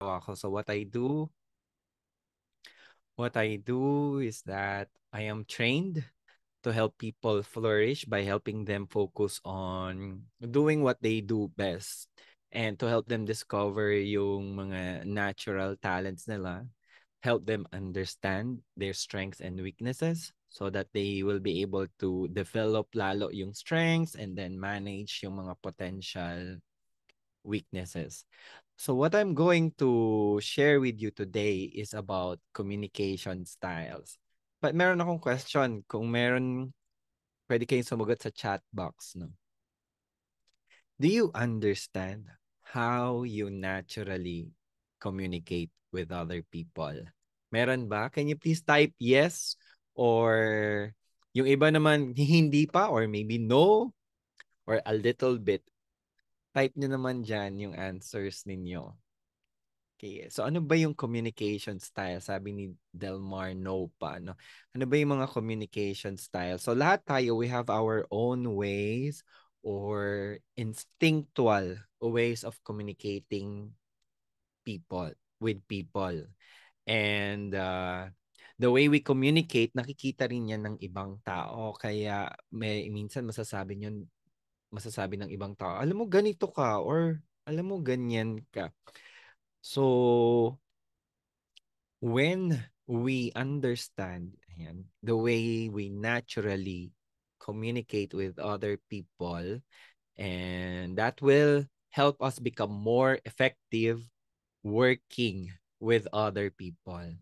ako. So what I do is that I am trained to help people flourish by helping them focus on doing what they do best and to help them discover yung mga natural talents nila, help them understand their strengths and weaknesses so that they will be able to develop lalo yung strengths and then manage yung mga potential weaknesses. So what I'm going to share with you today is about communication styles. But meron akong question. Kung meron, pwede kayong sumagot sa chat box, no? Do you understand how you naturally communicate with other people? Meron ba? Can you please type yes or yung iba naman hindi pa or maybe no or a little bit. Type nyo naman dyan yung answers ninyo. Okay. So ano ba yung communication style? Sabi ni Delmar, no pa. No? Ano ba yung mga communication style? So lahat tayo, we have our own ways or instinctual ways of communicating with people. And the way we communicate, nakikita rin yan ng ibang tao. Kaya minsan masasabi ng ibang tao, alam mo ganito ka or alam mo ganyan ka. So, when we understand the way we naturally communicate with other people, and that will help us become more effective working with other people.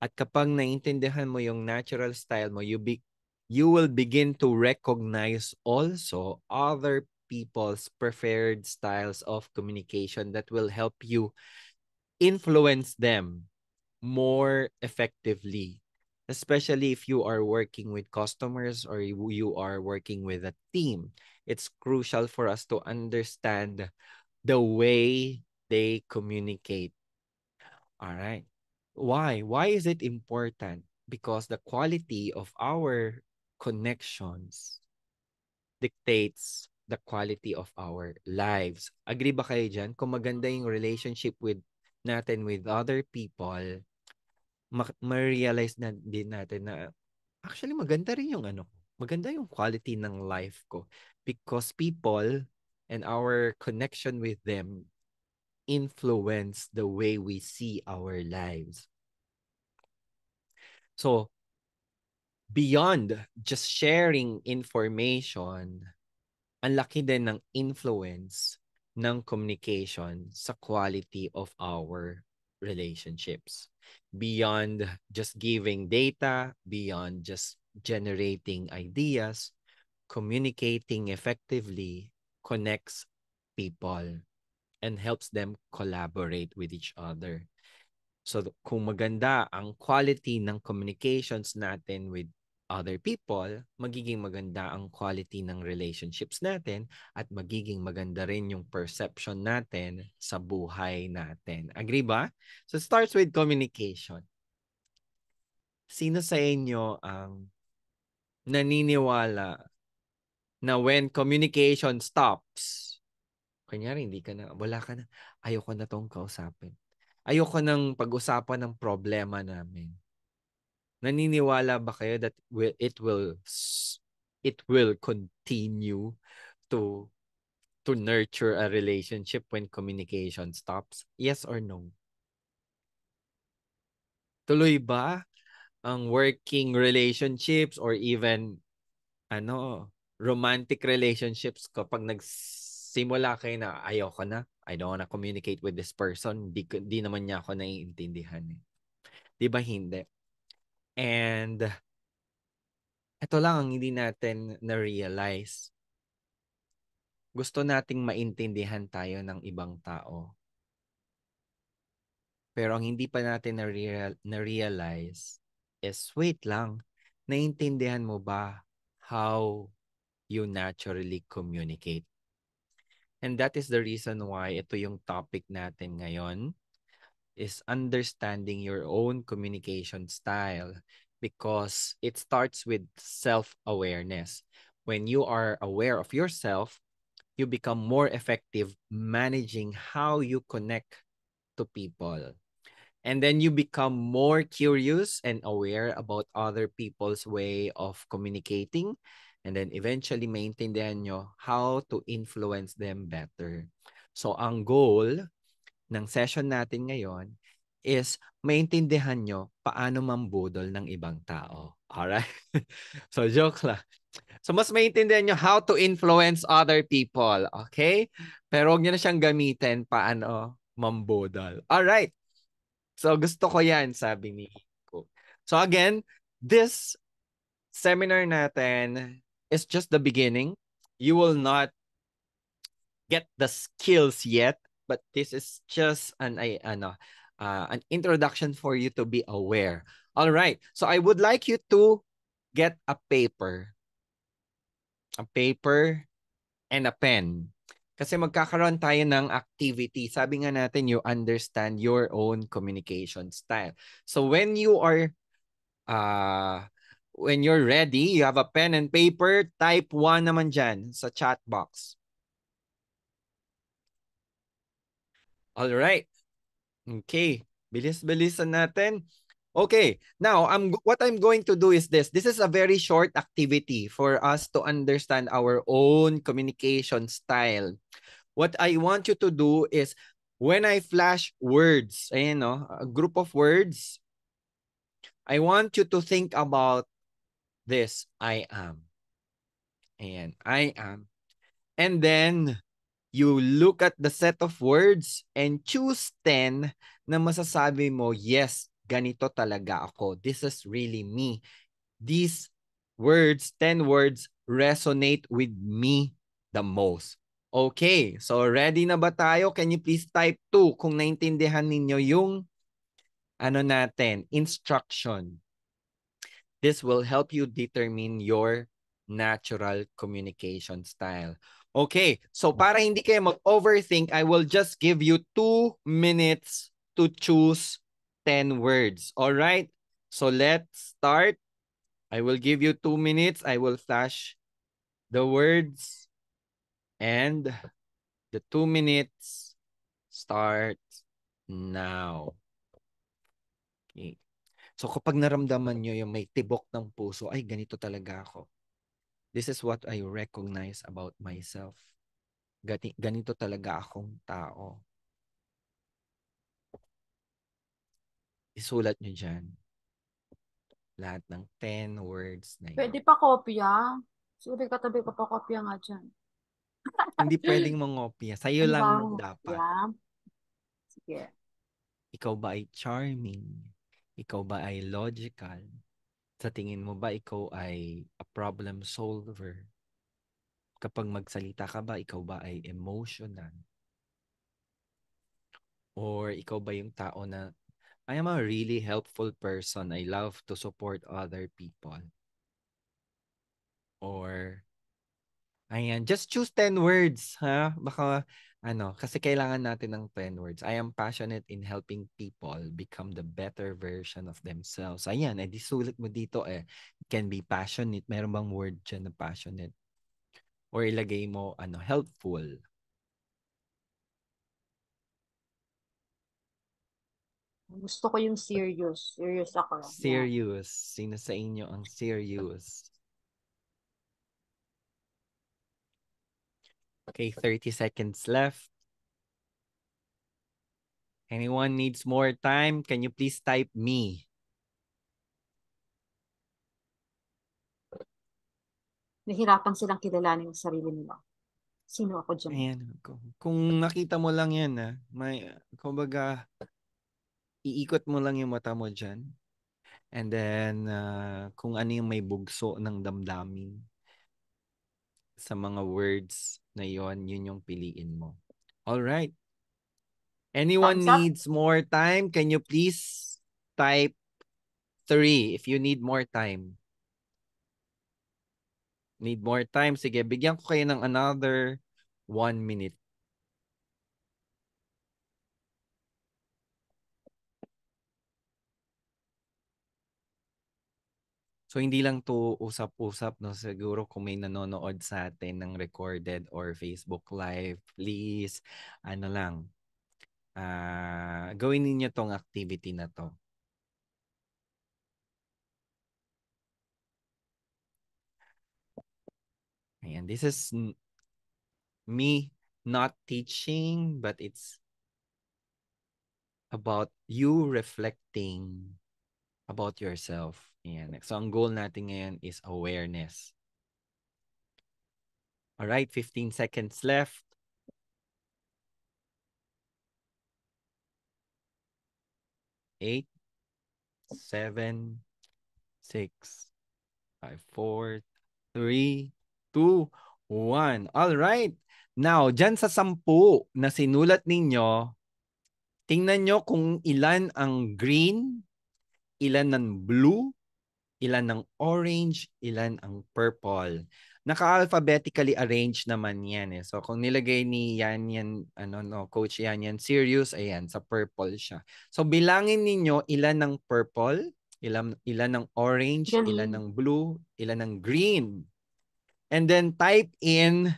At kapag naintindihan mo yung natural style mo, you will begin to recognize also other people's preferred styles of communication that will help you influence them more effectively, especially if you are working with customers or you are working with a team. It's crucial for us to understand the way they communicate. All right. Why? Why is it important? Because the quality of our connections dictates the quality of our lives. Agree ba kayo dyan? Kung maganda yung relationship natin with other people, ma-realize na din natin na actually maganda rin yung maganda yung quality ng life ko because people and our connection with them influence the way we see our lives. So, beyond just sharing information, ang laki din ng influence ng communication sa quality of our relationships. Beyond just giving data, beyond just generating ideas, communicating effectively connects people and helps them collaborate with each other. So kung maganda ang quality ng communications natin with other people, magiging maganda ang quality ng relationships natin at magiging maganda rin yung perception natin sa buhay natin. Agree ba? So it starts with communication. Sino sa inyo ang naniniwala na when communication stops, kunyari hindi ka na, wala ka na, ayoko na tong kausapin. Ayoko nang pag-usapan ng problema namin. Naniniwala ba kayo that it will continue to nurture a relationship when communication stops? Yes or no? Tuloy ba ang working relationships or even romantic relationships kapag nagsimula kayo na ayoko na, I don't wanna communicate with this person, di naman niya ako naiintindihan. Di ba hindi? And ito lang ang hindi natin na-realize. Gusto nating maintindihan tayo ng ibang tao. Pero ang hindi pa natin na-realize is, wait lang, naiintindihan mo ba how you naturally communicate? And that is the reason why ito yung topic natin ngayon is understanding your own communication style because it starts with self-awareness. When you are aware of yourself, you become more effective managing how you connect to people. And then you become more curious and aware about other people's way of communicating. And then eventually maintindihan nyo how to influence them better. So ang goal ng session natin ngayon is maintindihan nyo paano mambudol ng ibang tao. Alright? So joke lang. So mas maintindihan nyo how to influence other people. Okay? Pero huwag nyo na siyang gamitin paano mambudol. Alright. So gusto ko yan, sabi ni Hiko. So again, this seminar natin is just the beginning. You will not get the skills yet, but this is just an introduction for you to be aware. All right. So I would like you to get a paper and a pen. Kasi magkakaroon tayo ng activity. Sabi nga natin, you understand your own communication style. So when you're ready, you have a pen and paper, type 1 naman dyan sa chat box. All right. Okay. Bilis-bilisan natin. Okay. Now, what I'm going to do is this. This is a very short activity for us to understand our own communication style. What I want you to do is when I flash words, a group of words, I want you to think about this. I am. Ayan. I am. And then you look at the set of words and choose 10 na masasabi mo, yes, ganito talaga ako. This is really me. These words, 10 words, resonate with me the most. Okay, so ready na ba tayo? Can you please type 2 kung naintindihan ninyo yung instruction. This will help you determine your natural communication style. Okay, so para hindi kayo mag-overthink, I will just give you 2 minutes to choose 10 words. All right? So let's start. I will give you 2 minutes. I will flash the words and the 2 minutes start now. Okay. So kapag naramdaman nyo yung may tibok ng puso, ay ganito talaga ako. This is what I recognize about myself. Ganito talaga akong tao. Isulat nyo dyan. Lahat ng 10 words na yun. Pwede pa kopya. Sige, katabi ko pa kopya nga dyan. Hindi pwedeng mangopya. Sa'yo Ano lang bang dapat. kopya? Sige. Ikaw ba ay charming? Ikaw ba ay logical? Sa tingin mo ba ikaw ay a problem solver? Kapag magsalita ka ba, ikaw ba ay emotional? Or ikaw ba yung tao na, I am a really helpful person. I love to support other people. Or, ayan, just choose 10 words, ha? Baka, kasi kailangan natin ng 10 words. I am passionate in helping people become the better version of themselves. Ayan, edi sulit mo dito eh. It can be passionate. Meron bang word dyan na passionate? Or ilagay mo, helpful. Gusto ko yung serious. Serious ako. Yan. Serious. Sino sa inyo ang serious? Okay, 30 seconds left. Anyone needs more time? Can you please type me? Nahirapan silang kilalanin yung sarili nila. Sino ako dyan? Ayan. Kung nakita mo lang yan, kumbaga, iikot mo lang yung mata mo dyan. And then, kung ano yung may bugso ng damdamin sa mga words na yon, yun yung piliin mo. All right. Anyone Thumbs up? needs more time? Can you please type 3 if you need more time? Need more time? Sige, bigyan ko kayo ng another 1 minute. So, hindi lang to usap-usap, no? Siguro kung may nanonood sa atin ng recorded or Facebook Live, please, gawin ninyo tong activity na to. Ayan, this is me not teaching, but it's about you reflecting about yourself. Ayan. So, ang goal natin ngayon is awareness. All right, 15 seconds left. 8, 7, 6, 5, 4, 3, 2, 1. All right. Now, dyan sa 10 na sinulat ninyo, tingnan nyo kung ilan ang green, ilan ng blue, ilan ng orange, ilan ang purple. Naka-alphabetically arranged naman yan eh. So kung nilagay ni Coach Yan serious, ayan, sa purple siya. So bilangin ninyo ilan ng purple, ilan ng orange, ilan Galing. ng blue, ilan ng green. And then type in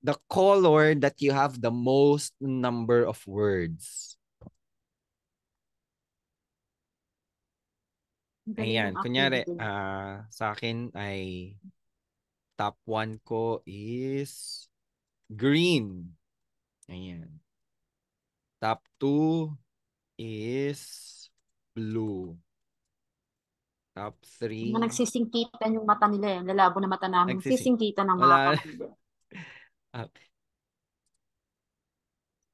the color that you have the most number of words. Galing Ayan, ng kunyari, activity. sa akin ay top 1 ko is green. Ayan. Top 2 is blue. Top Mga 3. nagsisingkitan yung mata nila eh. Lalabo na mata namin. Sisingkitan ng mga Wala. kamay din. Ah,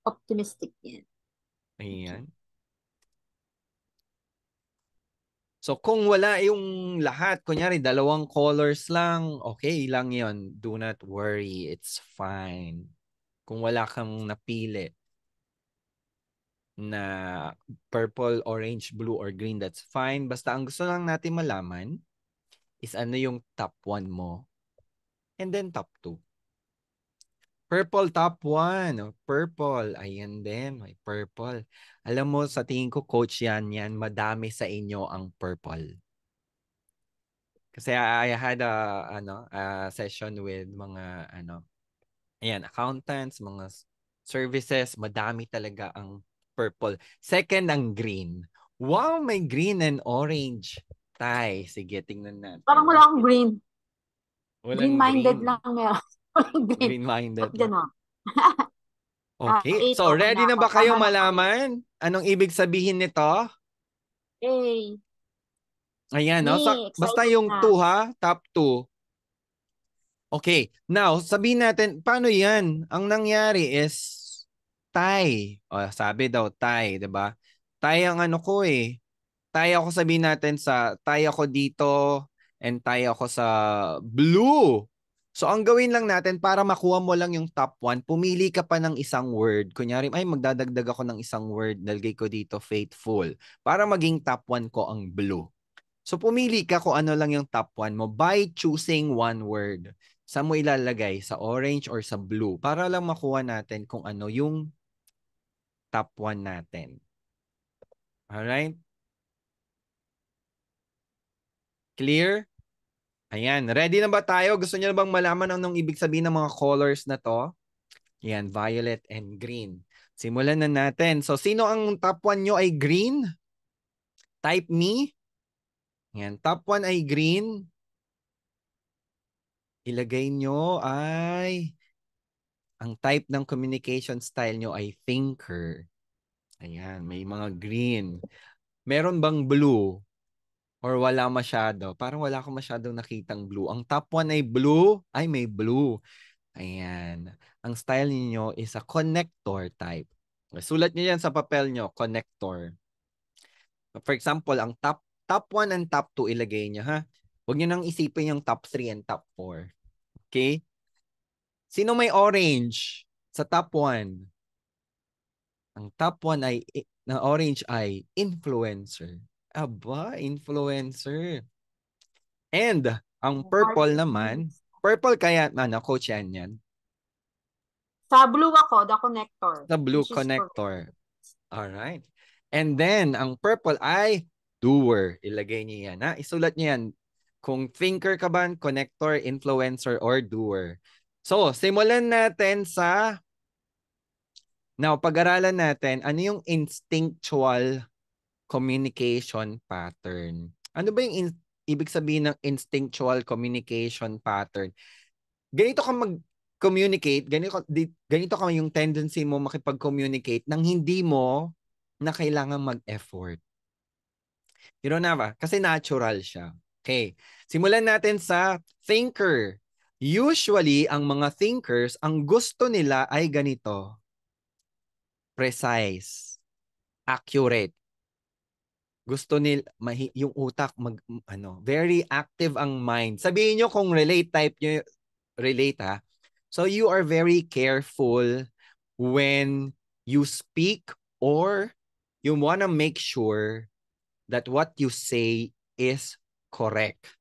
Optimistic yan. Okay. ayan. So kung wala yung lahat, kunyari dalawang colors lang, okay lang yon. Do not worry, it's fine. Kung wala kang napili na purple, orange, blue, or green, that's fine. Basta ang gusto lang natin malaman is ano yung top 1 mo and then top 2. Purple top 1. Oh, purple. Ayan din. May purple. Alam mo, sa tingin ko, coach yan, madami sa inyo ang purple. Kasi I had a session with mga accountants, mga services, madami talaga ang purple. Second, ang green. Wow, may green and orange. Tay, sige, tingnan Parang natin. wala akong green. Walang Green-minded green. lang meron. Walang green. Ba't Green-minded lang. gano'n? Okay. 8, So, okay na ready na ako. ba kayo Tama na ako. malaman? Anong ibig sabihin nito? Hey, Ayan, no? me, Basta excited yung na. 2 ha, top 2. Okay. Now, sabihin natin, paano yan? Ang nangyari is tie. O, sabi daw tie, 'di ba? Tie ang ano ko eh. Tie ako, sabihin natin tie ako dito and tie ako sa blue. So, ang gawin lang natin para makuha mo lang yung top 1, pumili ka pa ng isang word. Kunyari, ay magdadagdag ako ng isang word, nalagay ko dito faithful. Para maging top 1 ko ang blue. So pumili ka kung ano lang yung top 1 mo by choosing one word. Saan mo ilalagay? Sa orange or sa blue? Para lang makuha natin kung ano yung top 1 natin. Alright? Clear? Ayan. Ready na ba tayo? Gusto niyo na bang malaman anong ibig sabihin ng mga colors na to? Ayan, violet and green. Simulan na natin. So, sino ang top 1 nyo ay green? Type me. Ayan, top 1 ay green. Ilagay nyo ay ang type ng communication style nyo ay thinker. Ayan, may mga green. Meron bang blue? Or wala masyado? Parang wala akong masyadong nakitang blue. Ang top 1 ay blue. Ay, may blue. Ayan. Ang style niyo is a connector type. Sulat niyo yan sa papel nyo, connector. For example, ang top 1 and top 2 ilagay niyo, ha? Huwag niyo nang isipin yung top 3 and top 4. Okay? Sino may orange sa top 1? Ang top 1 ay na orange ay influencer. Aba, influencer. And ang purple naman, purple kaya, coach yan. Sa blue ako, the connector. Sa blue Which is for connector. Alright. And then, ang purple ay doer. Ilagay niyo yan, ha? Isulat niyo yan. Kung thinker ka ba, connector, influencer, or doer. So, simulan natin sa Now, pag-aralan natin, ano yung instinctual communication pattern? Ano ba yung ibig sabihin ng instinctual communication pattern? Ganito ka mag-communicate, ganito ka yung tendency mo makipag-communicate nang hindi mo na kailangan mag-effort. You don't have kasi natural siya. Okay. Simulan natin sa thinker. Usually, ang mga thinkers, ang gusto nila ay ganito. Precise. Accurate. Gusto nila, yung utak, very active ang mind. Sabihin nyo kung relate type nyo, relate ha. So you are very careful when you speak or you want to make sure that what you say is correct.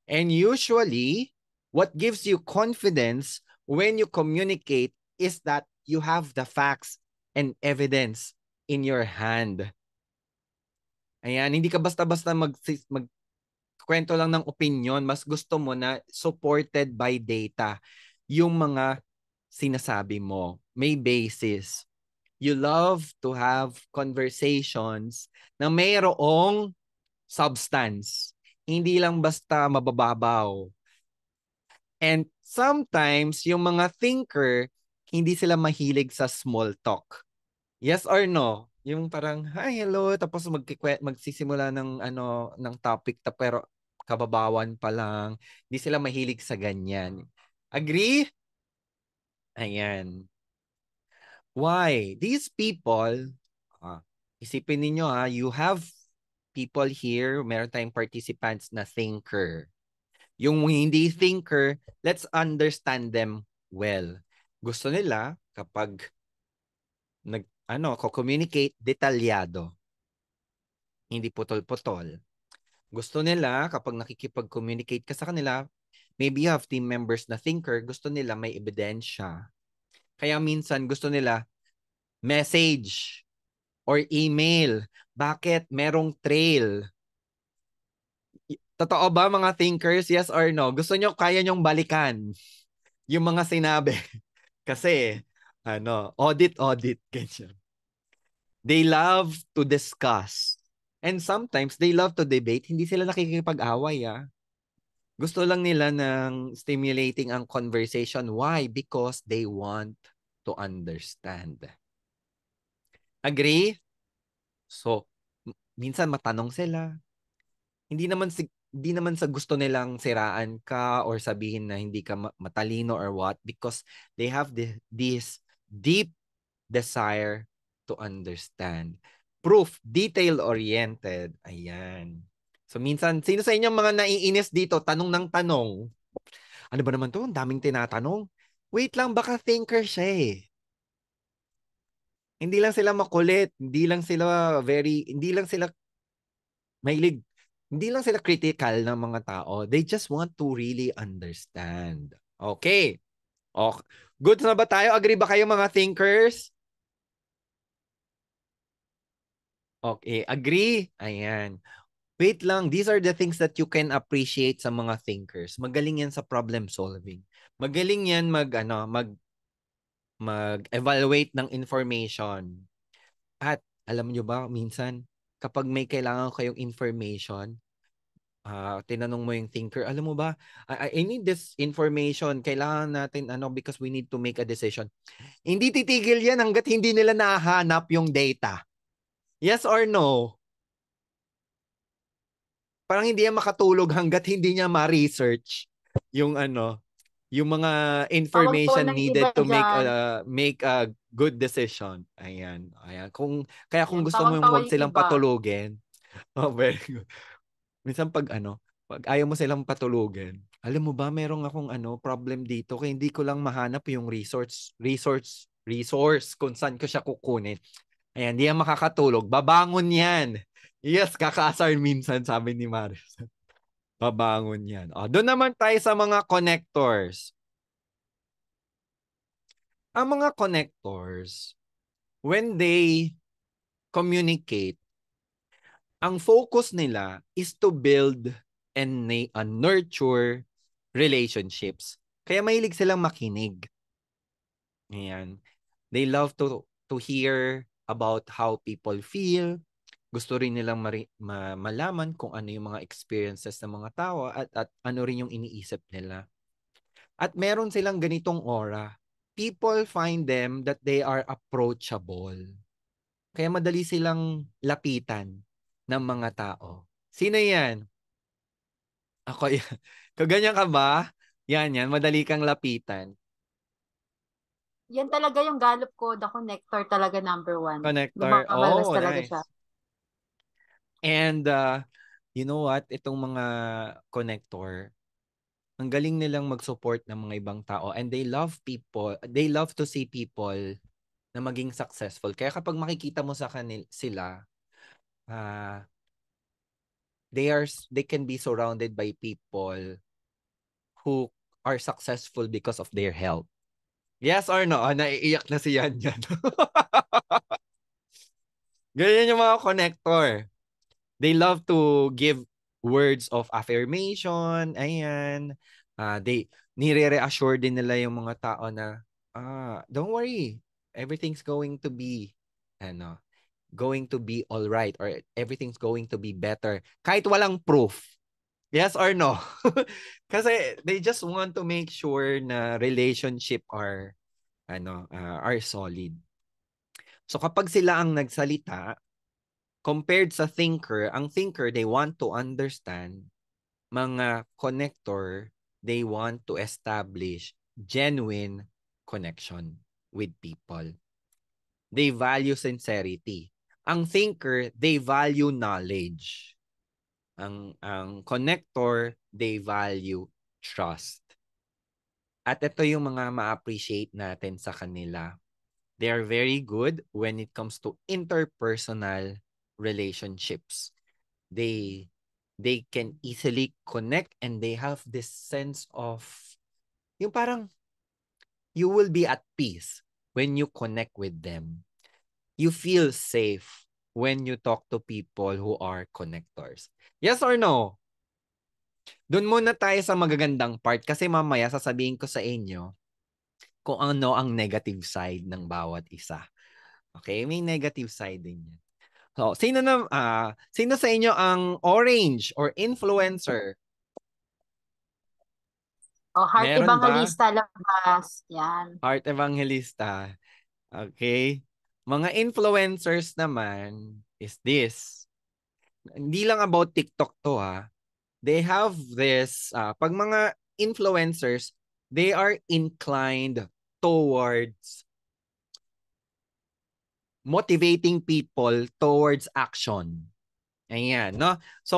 And usually, what gives you confidence when you communicate is that you have the facts and evidence in your hand. Ayan, hindi ka basta-basta magkwento lang ng opinion. Mas gusto mo na supported by data yung mga sinasabi mo. May basis. You love to have conversations na mayroong substance. Hindi lang basta mabababaw. And sometimes, yung mga thinker, hindi sila mahilig sa small talk. Yes or no? Yung parang, hi, hello, tapos magsisimula ng, ng topic, pero kababawan pa lang. Hindi sila mahilig sa ganyan. Agree? Ayan. Why? These people, isipin ninyo you have people here, meron tayong participants na thinker. Yung hindi thinker, let's understand them well. Gusto nila kapag ko-communicate detalyado. Hindi putol-putol. Gusto nila kapag nakikipag-communicate ka sa kanila, maybe you have team members na thinker, gusto nila may ebidensya. Kaya minsan gusto nila message or email. Bakit? Merong trail. Totoo ba mga thinkers? Yes or no? Gusto nyo, kaya nyong balikan yung mga sinabi. Kasi, audit, ganyan. They love to discuss. And sometimes, they love to debate. Hindi sila nakikipag-away, Gusto lang nila ng stimulating ang conversation. Why? Because they want to understand. Agree? So, minsan matanong sila. Hindi naman sa gusto nilang siraan ka or sabihin na hindi ka matalino or what, because they have this deep desire to understand. Proof, detail-oriented. Ayan. So minsan, sino sa inyo mga naiinis dito, tanong ng tanong? Ano ba naman to? Ang daming tinatanong. Wait lang, baka thinker siya eh. Hindi lang sila makulit, hindi lang sila mahilig, hindi lang sila critical ng mga tao. They just want to really understand. Okay. Okay. Good na ba tayo? Agree ba kayo mga thinkers? Okay. Agree? Ayan. Wait lang. These are the things that you can appreciate sa mga thinkers. Magaling yan sa problem solving. Magaling yan mag-evaluate ng information. At alam nyo ba, minsan, kapag may kailangan kayong information, tinanong mo yung thinker, alam mo ba, I need this information. Kailangan natin, because we need to make a decision. Hindi titigil yan hanggat hindi nila nahanap yung data. Yes or no? Parang hindi yan makatulog hanggat hindi niya ma-research yung yung mga Tawag po information ng iba needed to dyan. make a good decision. Ayan, ayan. Kaya kung Yan, gusto mo yung tawag-tawa wag yung silang iba. patulugin, very good. Minsan pag ayaw mo silang patulugin, alam mo ba, merong akong problem dito kaya hindi ko lang mahanap yung resource kung saan ko siya kukunin. Ayan, hindi yan makakatulog. Babangon yan. Yes, kakaasar minsan, sabi ni Maris. Babangon yan. Doon naman tayo sa mga connectors. Ang mga connectors, when they communicate, ang focus nila is to build and nurture relationships. Kaya mahilig silang makinig. Ayan. They love to hear about how people feel. Gusto rin nilang malaman kung ano yung mga experiences ng mga tao at ano rin yung iniisip nila. At meron silang ganitong aura. People find them that they are approachable. Kaya madali silang lapitan ng mga tao. Sino yan? Ako yan. Kaganyan ka ba? Yan. Madali kang lapitan. Yan talaga yung Gallup ko, the connector talaga number 1. Connector. Lumabas Oh, talaga siya. nice. And you know what? Itong mga connector, ang galing nilang mag-support ng mga ibang tao and they love people. They love to see people na maging successful. Kaya kapag makikita mo sa sila, uh, they can be surrounded by people who are successful because of their health. Yes or no? Naiiyak na si Yan yan. Ganyan yung mga connector. They love to give words of affirmation. Ayan. Nire-reassure din nila yung mga tao na, don't worry. Everything's going to be, going to be all right or everything's going to be better. Kahit walang proof. Yes or no? Kasi they just want to make sure na relationship are solid. So kapag sila ang nagsalita, compared sa thinker, ang thinker, they want to understand. Mga connector, they want to establish genuine connection with people. They value sincerity. Ang thinker, they value knowledge. Ang connector, they value trust. At ito yung mga ma-appreciate natin sa kanila. They are very good when it comes to interpersonal relationships. They can easily connect and they have this sense of yung parang you will be at peace when you connect with them. You feel safe when you talk to people who are connectors. Yes or no? Doon muna tayo sa magagandang part kasi mamaya sasabihin ko sa inyo kung ano ang negative side ng bawat isa. Okay? May negative side din yan. So, sino sa inyo ang orange or influencer? Heart Meron ba? Evangelista labas. Yan. Heart Evangelista. Okay? Mga influencers naman is this. Hindi lang about TikTok to ha. They have this, pag mga influencers, they are inclined towards motivating people towards action. Ayan, no? So,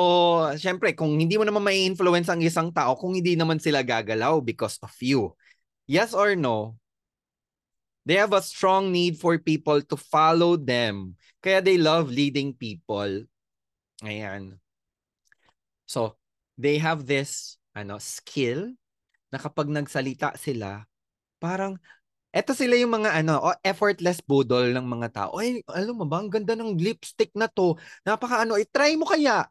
syempre, kung hindi mo naman may influence ang isang tao, kung hindi naman sila gagalaw because of you. Yes or no? They have a strong need for people to follow them. Kaya they love leading people. Ayan. So, they have this skill na kapag nagsalita sila, parang eto sila yung mga effortless budol ng mga tao. Ay, alam mo ba, ang ganda ng lipstick na to. Napaka i-try mo kaya.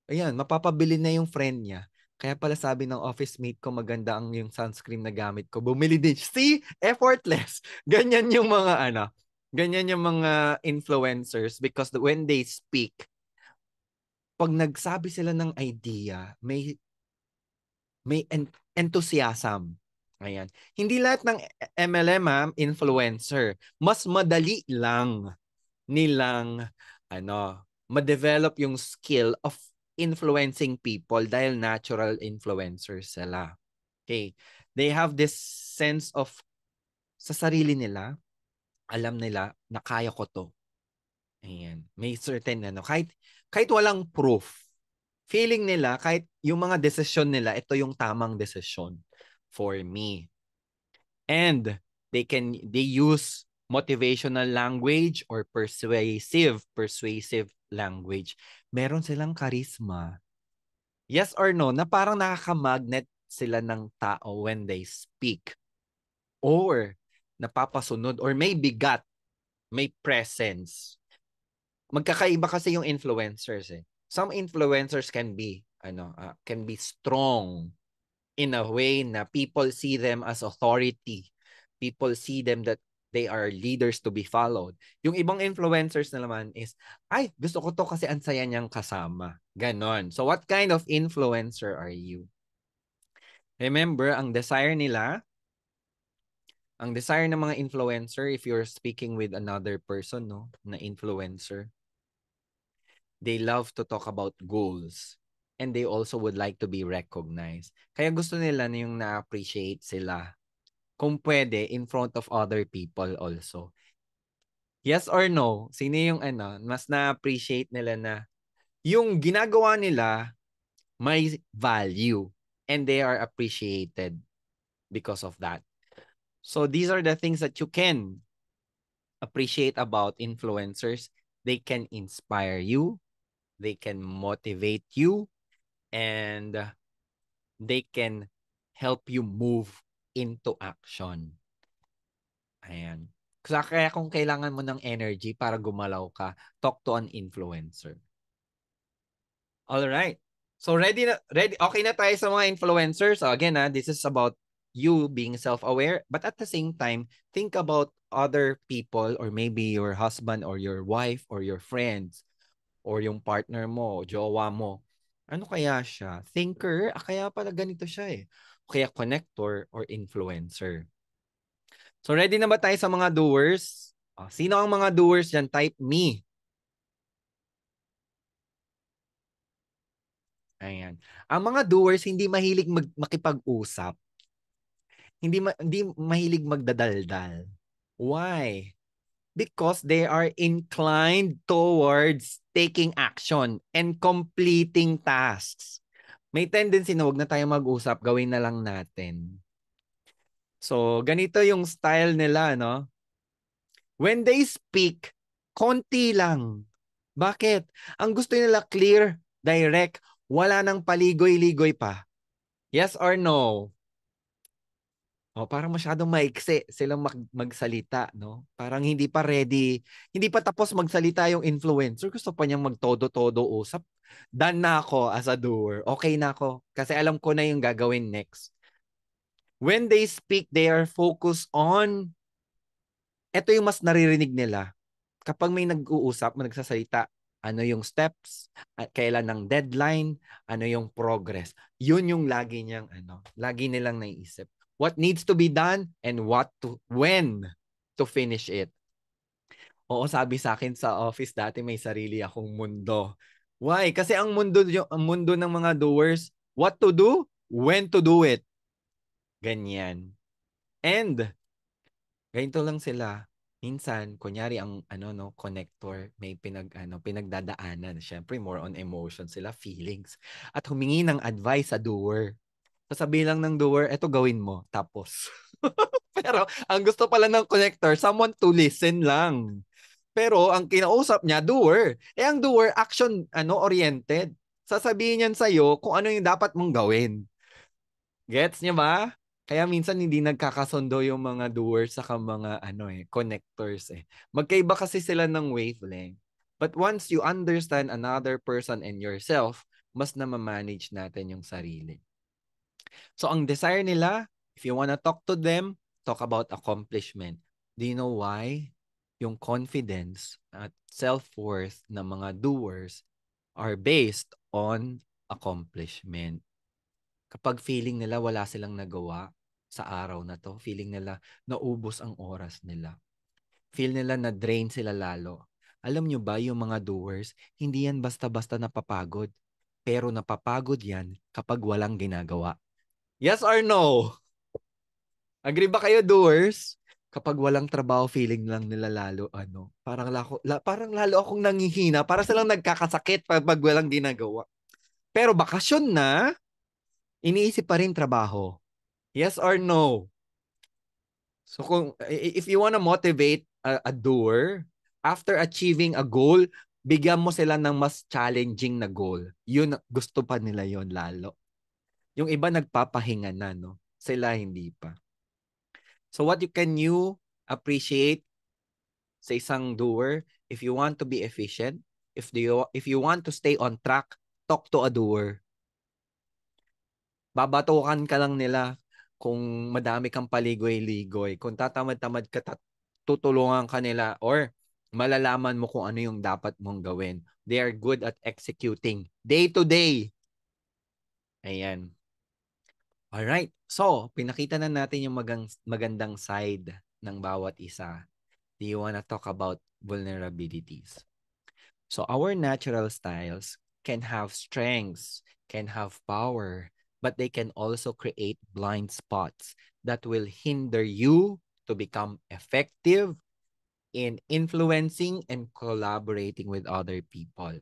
Ayan, mapapabili na yung friend niya. Kaya pala sabi ng office mate ko maganda ang yung sunscreen na gamit ko. Bumili din. See? Effortless. Ganyan yung mga ganyan yung mga influencers because when they speak, pag nagsabi sila ng idea, may enthusiasm. Ayan. Hindi lahat ng MLM influencer. Mas madali lang nilang ma-develop yung skill of influencing people dahil natural influencers sila. Okay. They have this sense of sa sarili nila, alam nila na kaya ko to. Ayan. May certain kahit walang proof, feeling nila kahit yung mga desisyon nila, ito yung tamang desisyon for me. And they use motivational language or persuasive language. Meron silang charisma. Yes or no? Na parang nakaka-magnet sila ng tao when they speak. Or napapasunod or may bigat, may presence. Magkakaiba kasi yung influencers eh. Some influencers can be strong in a way na people see them as authority. People see them that they are leaders to be followed. Yung ibang influencers na naman is, ay, gusto ko to kasi ang saya niyang kasama. Ganon. So what kind of influencer are you? Remember, ang desire ng mga influencer, if you're speaking with another person, no, na influencer, they love to talk about goals. And they also would like to be recognized. Kaya gusto nila na yung na-appreciate sila. Kung pwede, in front of other people also. Yes or no? Sino yung mas na-appreciate nila na yung ginagawa nila may value and they are appreciated because of that. So these are the things that you can appreciate about influencers. They can inspire you, they can motivate you, and they can help you move into action. Ayan. Kaya kung kailangan mo ng energy para gumalaw ka, talk to an influencer. All right. So ready, okay na tayo sa mga influencers. So again, this is about you being self-aware, but at the same time, think about other people or maybe your husband or your wife or your friends or yung partner mo, jowa mo. Ano kaya siya? Thinker? Kaya pala ganito siya eh. Kaya connector or influencer. So ready na ba tayo sa mga doers? Sino ang mga doers dyan? Type me. Ayan. Ang mga doers hindi mahilig makipag-usap. Hindi mahilig magdadaldal. Why? Because they are inclined towards taking action and completing tasks. May tendency na wag na tayo mag-usap, gawin na lang natin. So, ganito yung style nila, no? When they speak, konti lang. Bakit? Ang gusto nila clear, direct, wala nang paligoy-ligoy pa. Yes or no? Parang masyadong maiksi silang magsalita, no? Parang hindi pa ready, hindi pa tapos magsalita yung influencer. Gusto pa niyang magtodo-todo usap. Done na ako as a doer. Okay na ako. Kasi alam ko na yung gagawin next. When they speak, they are focused on, ito yung mas naririnig nila. Kapag may nag-uusap, nagsasalita, ano yung steps, at kailan ng deadline, ano yung progress. Yun yung lagi nilang naiisip. What needs to be done and when to finish it. Oo, sabi sa akin sa office dati may sarili akong mundo. Why? Kasi ang mundo ng mga doers, what to do, when to do it. Ganyan. And ganito lang sila. Minsan, kunyari ang connector, may pinagdadaanan. Syempre, more on emotion sila, feelings. At humingi ng advice sa doer. Sasabihin lang ng doer, eto gawin mo. Tapos. Pero, ang gusto pala ng connector, someone to listen lang. Pero, ang kinausap niya, doer. Ang doer, action, oriented. Sasabihin niyan sa'yo kung ano yung dapat mong gawin. Gets niyo ba? Kaya minsan hindi nagkakasundo yung mga doers sa mga connectors eh. Magkaiba kasi sila ng wavelength. But once you understand another person and yourself, mas na-manage natin yung sarili. So ang desire nila, if you wanna talk to them, talk about accomplishment. Do you know why? Yung confidence at self-worth ng mga doers are based on accomplishment. Kapag feeling nila wala silang nagawa sa araw na to, feeling nila naubos ang oras nila. Feel nila na drain sila lalo. Alam nyo ba yung mga doers, hindi yan basta-basta napapagod. Pero napapagod yan kapag walang ginagawa. Yes or no? Agree ba kayo, doers? Kapag walang trabaho, feeling lang nila lalo, parang lalo akong nanghihina, para silang nagkakasakit pag walang ginagawa. Pero bakasyon na, iniisip pa rin trabaho. Yes or no? So if you want to motivate a doer, after achieving a goal, bigyan mo sila ng mas challenging na goal. Yun, gusto pa nila yon lalo. Yung iba nagpapahinga na, no? Sila hindi pa. So what can you appreciate sa isang doer? If you want to be efficient, if you want to stay on track, talk to a doer. Babatukan ka lang nila kung madami kang paligoy-ligoy. Kung tatamad-tamad ka tutulungan ka nila or malalaman mo kung ano yung dapat mong gawin. They are good at executing day to day. Ayan. Alright. So, pinakita na natin yung magandang side ng bawat isa. Do you wanna talk about vulnerabilities? So, our natural styles can have strengths, can have power, but they can also create blind spots that will hinder you to become effective in influencing and collaborating with other people.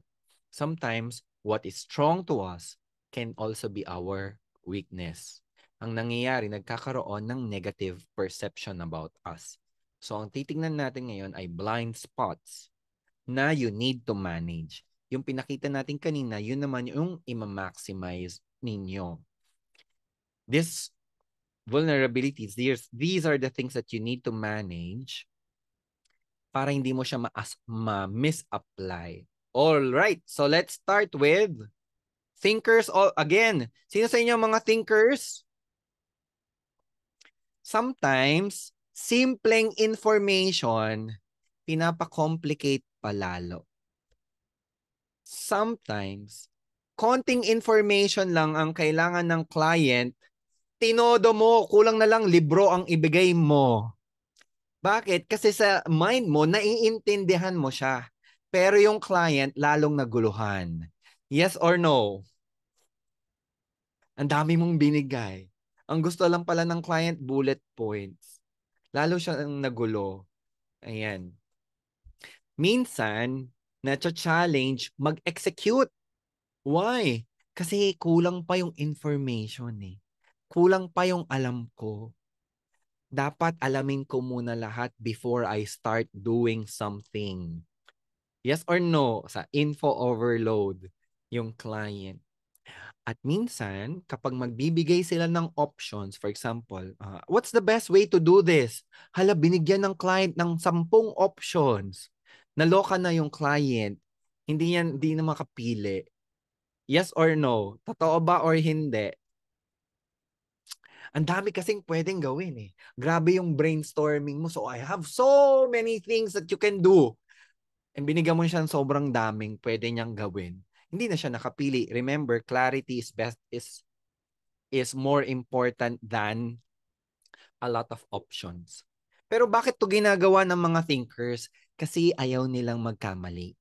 Sometimes, what is strong to us can also be our weakness. Ang nangyayari, nagkakaroon ng negative perception about us. So, ang titingnan natin ngayon ay blind spots na you need to manage. Yung pinakita natin kanina, yun naman yung ima-maximize ninyo. These vulnerabilities, these are the things that you need to manage para hindi mo siya ma-misapply. All right, so let's start with thinkers. Again, sino sa inyo mga thinkers? Sometimes, simpleng information, pinapa-complicate palalo. Sometimes, konting information lang ang kailangan ng client, tinodo mo, kulang na lang libro ang ibigay mo. Bakit? Kasi sa mind mo, naiintindihan mo siya. Pero yung client, lalong naguluhan. Yes or no? Ang dami mong binigay. Ang gusto lang pala ng client, bullet points. Lalo siyang nagulo. Ayan. Minsan, na-challenge, mag-execute. Why? Kasi kulang pa yung information eh. Kulang pa yung alam ko. Dapat alamin ko muna lahat before I start doing something. Yes or no? Sa info overload yung client. At minsan, kapag magbibigay sila ng options, for example, what's the best way to do this? Hala, binigyan ng client ng 10 options. Naloka na yung client. Hindi na makapili. Yes or no? Totoo ba or hindi? Ang dami kasing pwedeng gawin eh. Grabe yung brainstorming mo. So I have so many things that you can do. And binigyan mo siya ng sobrang daming pwede niyang gawin. Hindi na siya nakapili. Remember, clarity is more important than a lot of options. Pero bakit to ginagawa ng mga thinkers? Kasi ayaw nilang magkamali.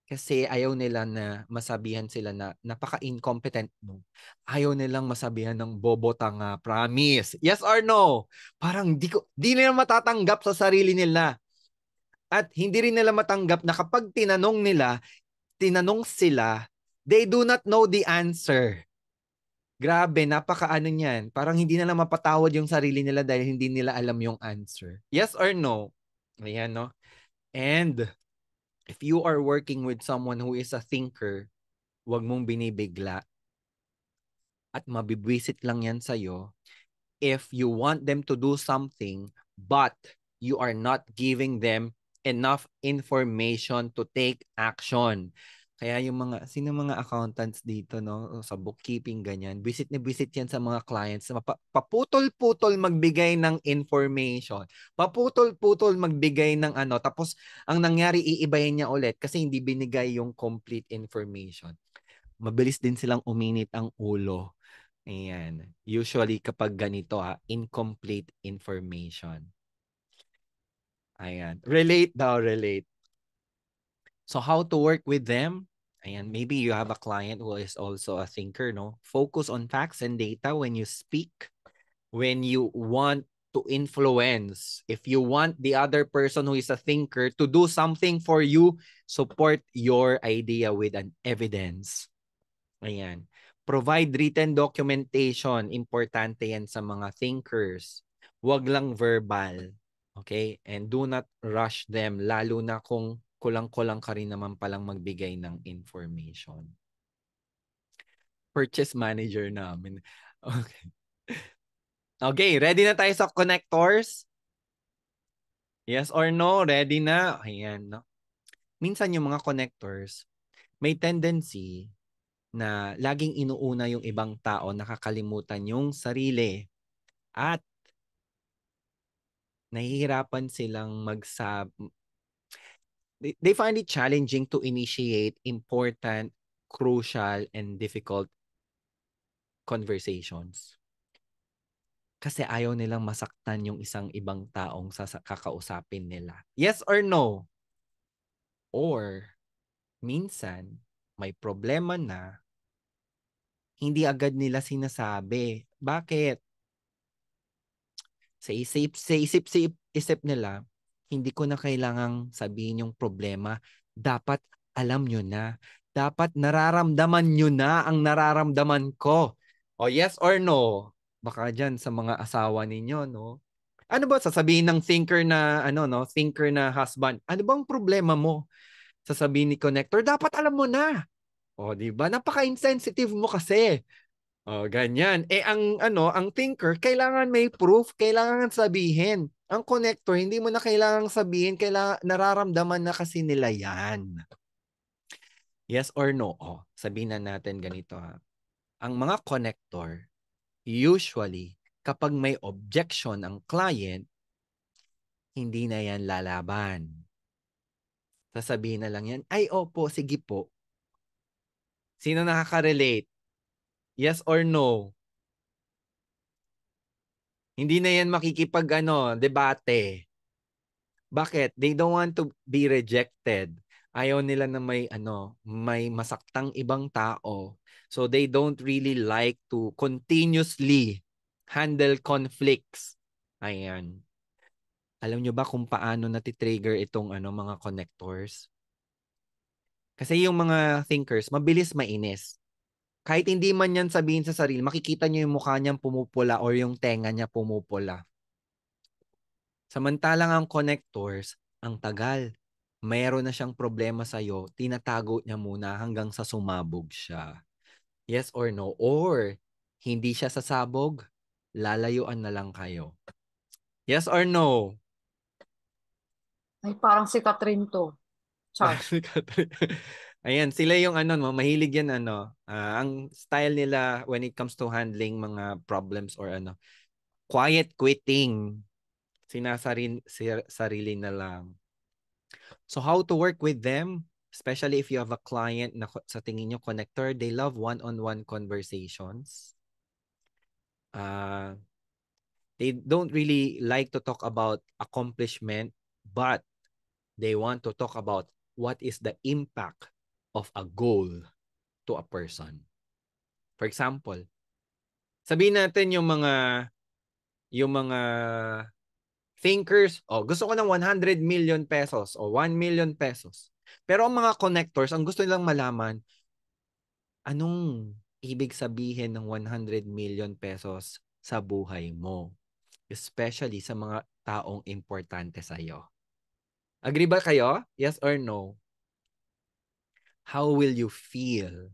Kasi ayaw nila na masabihan sila na napaka-incompetent mo. Ayaw nilang masabihan ng bobo tanga, promise. Yes or no? Parang di nila matatanggap sa sarili nila. At hindi rin nila matanggap na kapag tinanong sila, they do not know the answer. Grabe, napaka-ano niyan. Parang hindi nila mapatawad yung sarili nila dahil hindi nila alam yung answer. Yes or no? Ayan, no? And if you are working with someone who is a thinker, huwag mong binibigla at mabibwisit lang yan sa'yo if you want them to do something but you are not giving them enough information to take action. Kaya yung sino mga accountants dito, no, sa bookkeeping, ganyan, visit na visit yan sa mga clients. Paputol-putol magbigay ng information. Paputol-putol magbigay ng ano. Tapos, ang nangyari, iibahin niya ulit kasi hindi binigay yung complete information. Mabilis din silang uminit ang ulo. Ayan. Usually kapag ganito incomplete information. Ayan. Relate daw, relate. So how to work with them? Ayan, maybe you have a client who is also a thinker, no? Focus on facts and data when you speak, when you want to influence. If you want the other person who is a thinker to do something for you, support your idea with an evidence. Ayan. Provide written documentation. Importante yan sa mga thinkers. Huwag lang verbal. Okay? And do not rush them, lalo na kung kulang-kulang ka rin naman palang magbigay ng information. Purchase manager namin. Okay. Okay, ready na tayo sa connectors? Yes or no? Ready na? Ayan, no? Minsan yung mga connectors, may tendency na laging inuuna yung ibang tao, nakakalimutan yung sarili. At nahihirapan silang they find it challenging to initiate important, crucial, and difficult conversations. Kasi ayaw nilang masaktan yung isang ibang taong kakausapin nila. Yes or no? Or, minsan, may problema na, hindi agad nila sinasabi. Bakit? Sa isip nila, hindi ko na kailangang sabihin yung problema. Dapat alam nyo na. Dapat nararamdaman nyo na ang nararamdaman ko. O yes or no? Baka dyan sa mga asawa ninyo, no? Ano ba sasabihin ng thinker na thinker na husband? Ano bang problema mo? Sasabihin ni connector, dapat alam mo na. O, di ba? Napaka-insensitive mo kasi. Oh, ganyan. Ang thinker, kailangan may proof, kailangan sabihin. Ang connector, hindi mo na kailangang sabihin, kailangan nararamdaman na kasi nila yan. Yes or no? Oh, sabihin na natin ganito ha. Ang mga connector, usually, kapag may objection ang client, hindi na yan lalaban. Sasabihin na lang yan, ay opo, sige po. Sino nakaka-relate? Yes or no? Hindi na yan debate. Bakit? They don't want to be rejected. Ayaw nila na may masaktang ibang tao. So they don't really like to continuously handle conflicts. Ayan. Alam nyo ba kung paano natitrigger itong mga connectors? Kasi yung mga thinkers, mabilis mainis. Kahit hindi man yan sabihin sa sarili, makikita nyo yung mukha niyang pumupula or yung tenga niya pumupula. Samantalang ang connectors, ang tagal. Mayroon na siyang problema sa'yo, tinatago niya muna hanggang sa sumabog siya. Yes or no? Or, hindi siya sasabog, lalayuan na lang kayo. Yes or no? Ay, parang si Catherine to. Char. Ayan, sila yung mahilig yan ang style nila when it comes to handling mga problems or quiet quitting. Sarili na lang. So how to work with them? Especially if you have a client na sa tingin nyo connector, they love one-on-one conversations. They don't really like to talk about accomplishment, but they want to talk about what is the impact of a goal to a person. For example, sabihin natin yung mga thinkers, gusto ko ng 100 million pesos o 1 million pesos. Pero ang mga connectors, ang gusto nilang malaman, anong ibig sabihin ng 100 million pesos sa buhay mo? Especially sa mga taong importante sa iyo. Agree ba kayo? Yes or no? How will you feel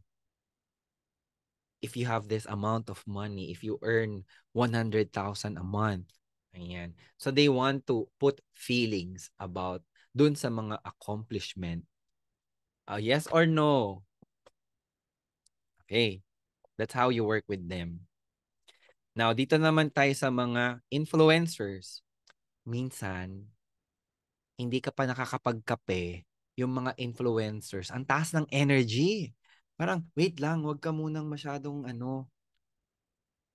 if you have this amount of money, if you earn 100,000 a month? Ayan. So they want to put feelings about dun sa mga accomplishment. Yes or no? Okay. That's how you work with them. Now, dito naman tayo sa mga influencers. Minsan, hindi ka pa nakakapagkape yung mga influencers. Ang taas ng energy. Parang, wait lang, wag ka munang masyadong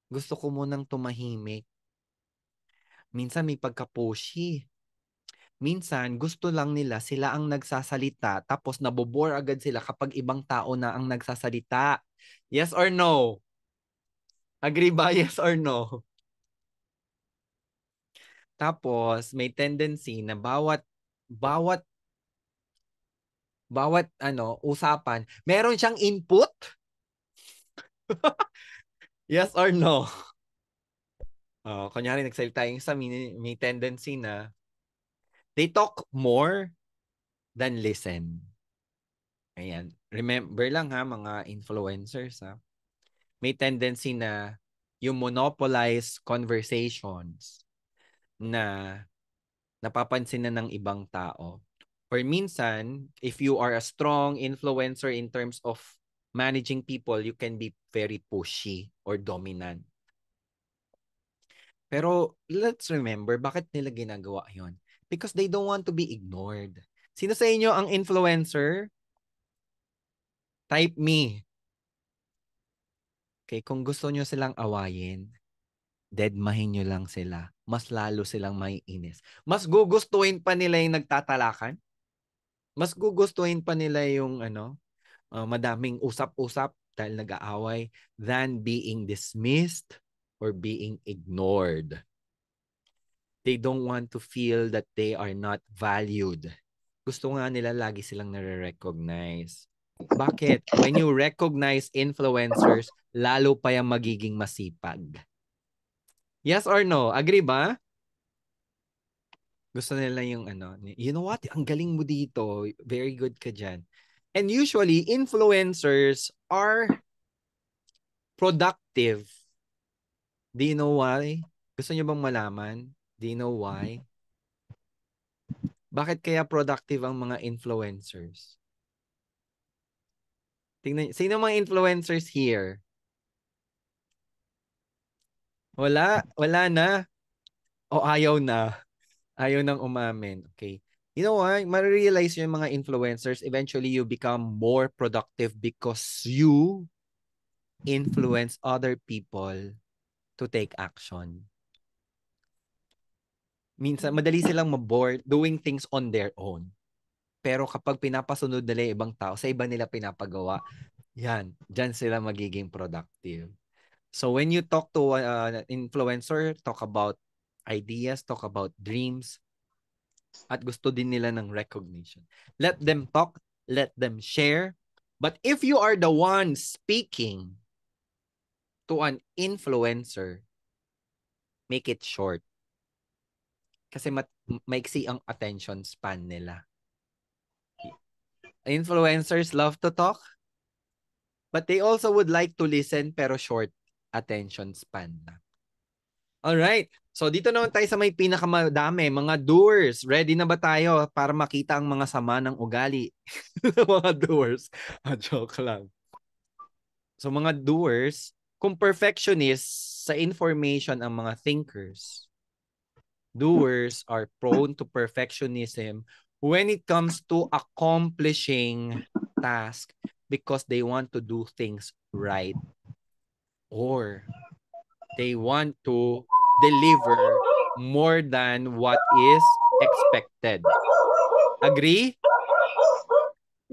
gusto ko munang tumahimik. Minsan may pagka-pushy. Minsan, gusto lang nila sila ang nagsasalita tapos nabobore agad sila kapag ibang tao na ang nagsasalita. Yes or no? Agree ba? Yes or no? Tapos, may tendency na bawat usapan, meron siyang input? Yes or no? Kunyari nagsalita yung isa, may tendency na they talk more than listen. Ayan. Remember lang ha, mga influencers ha. May tendency na yung monopolize conversations na napapansin na ng ibang tao. Or minsan, if you are a strong influencer in terms of managing people, you can be very pushy or dominant. Pero let's remember, bakit nila ginagawa yon? Because they don't want to be ignored. Sino sa inyo ang influencer? Type me. Okay, kung gusto nyo silang awayin, deadmahin nyo lang sila. Mas lalo silang maiinis. Mas gugustuhin pa nila yung nagtatalakan. Mas gugustuhin pa nila yung madaming usap-usap dahil nag-aaway than being dismissed or being ignored. They don't want to feel that they are not valued. Gusto nga nila lagi silang nare-recognize. Bakit? When you recognize influencers, lalo pa yung magiging masipag. Yes or no? Agree ba? Gusto nila yung you know what? Ang galing mo dito. Very good ka dyan. And usually, influencers are productive. Do you know why? Gusto niyo bang malaman? Do you know why? Bakit kaya productive ang mga influencers? Tingnan, sino mga influencers here? Wala na. O ayaw na. Ayaw nang umamin. Okay. You know what? Ma-realize yung mga influencers, eventually you become more productive because you influence other people to take action. Minsan, madali silang mabored doing things on their own. Pero kapag pinapasunod nila yung ibang tao, sa iba nila pinapagawa, yan, dyan sila magiging productive. So when you talk to an influencer, talk about ideas, talk about dreams, at gusto din nila ng recognition. Let them talk, let them share. But if you are the one speaking to an influencer, make it short. Kasi maiksi ang attention span nila. Influencers love to talk, but they also would like to listen pero short attention span na. Alright. So dito naman tayo sa may pinakamadami, mga doers. Ready na ba tayo para makita ang mga sama ng ugali? Mga doers. Joke lang. So mga doers, kung perfectionists sa information ang mga thinkers, doers are prone to perfectionism when it comes to accomplishing tasks because they want to do things right or they want to deliver more than what is expected. Agree?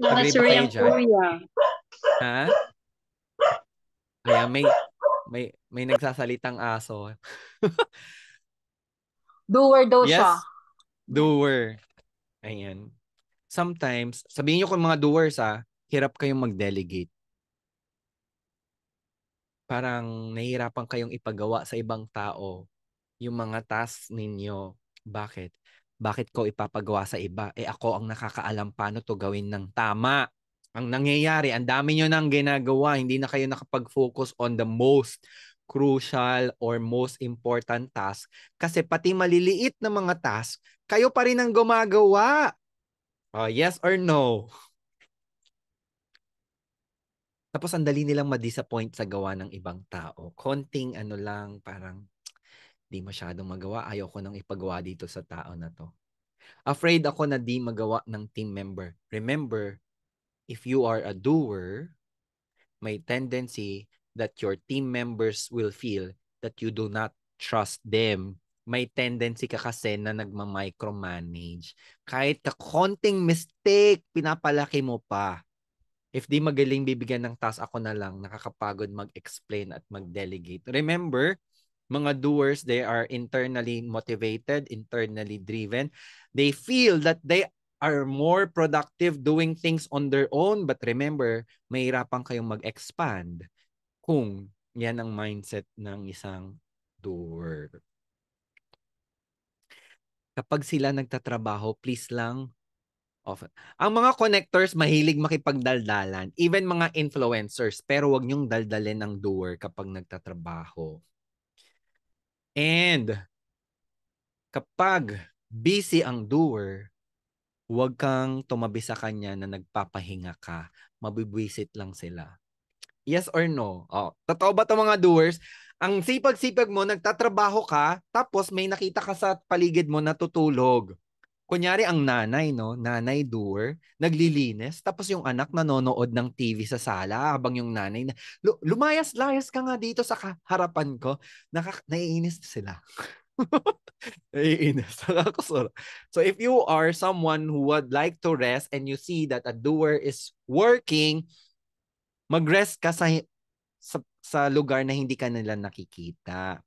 Agree ba Nursery kayo ang dyan? kuya. Ha? Ayan, may nagsasalitang aso. Doer daw siya. Yes, doer. Ayan. Sometimes, sabihin nyo kung mga doers hirap kayong mag-delegate. Parang nahihirapan kayong ipagawa sa ibang tao yung mga tasks ninyo. Bakit? Bakit ko ipapagawa sa iba? Ako ang nakakaalam paano to gawin ng tama. Ang nangyayari, ang dami nyo nang ginagawa. Hindi na kayo nakapag-focus on the most crucial or most important task. Kasi pati maliliit na mga task, kayo pa rin ang gumagawa. Yes or no? Tapos ang dali nilang ma-disappoint sa gawa ng ibang tao. Konting lang, parang di masyadong magawa. Ayaw ko nang ipagawa dito sa tao na to. Afraid ako na di magawa ng team member. Remember, if you are a doer, may tendency that your team members will feel that you do not trust them. May tendency ka kasi na nagma-micromanage. Kahit ka konting mistake, pinapalaki mo pa. If di magaling bibigyan ng task, ako na lang, nakakapagod mag-explain at mag-delegate. Remember, mga doers, they are internally motivated, internally driven. They feel that they are more productive doing things on their own. But remember, mahirapan kayong mag-expand kung yan ang mindset ng isang doer. Kapag sila nagtatrabaho, please lang, often. Ang mga connectors mahilig makipagdaldalan, even mga influencers, pero wag niyong daldalin ang doer kapag nagtatrabaho. And kapag busy ang doer, huwag kang tumabi sa kanya na nagpapahinga ka. Mabibwisit lang sila. Yes or no? Oh, totoo ba 'tong mga doers? Ang sipag-sipag mo, nagtatrabaho ka, tapos may nakita ka sa paligid mo natutulog. Kunyari ang nanay, no? Nanay doer, naglilinis, tapos yung anak nanonood ng TV sa sala habang yung nanay na, lumayas-layas ka nga dito sa harapan ko. Naiinis sila. Naiinis. Nakakasura. So if you are someone who would like to rest and you see that a doer is working, mag-rest ka sa lugar na hindi ka nila nakikita.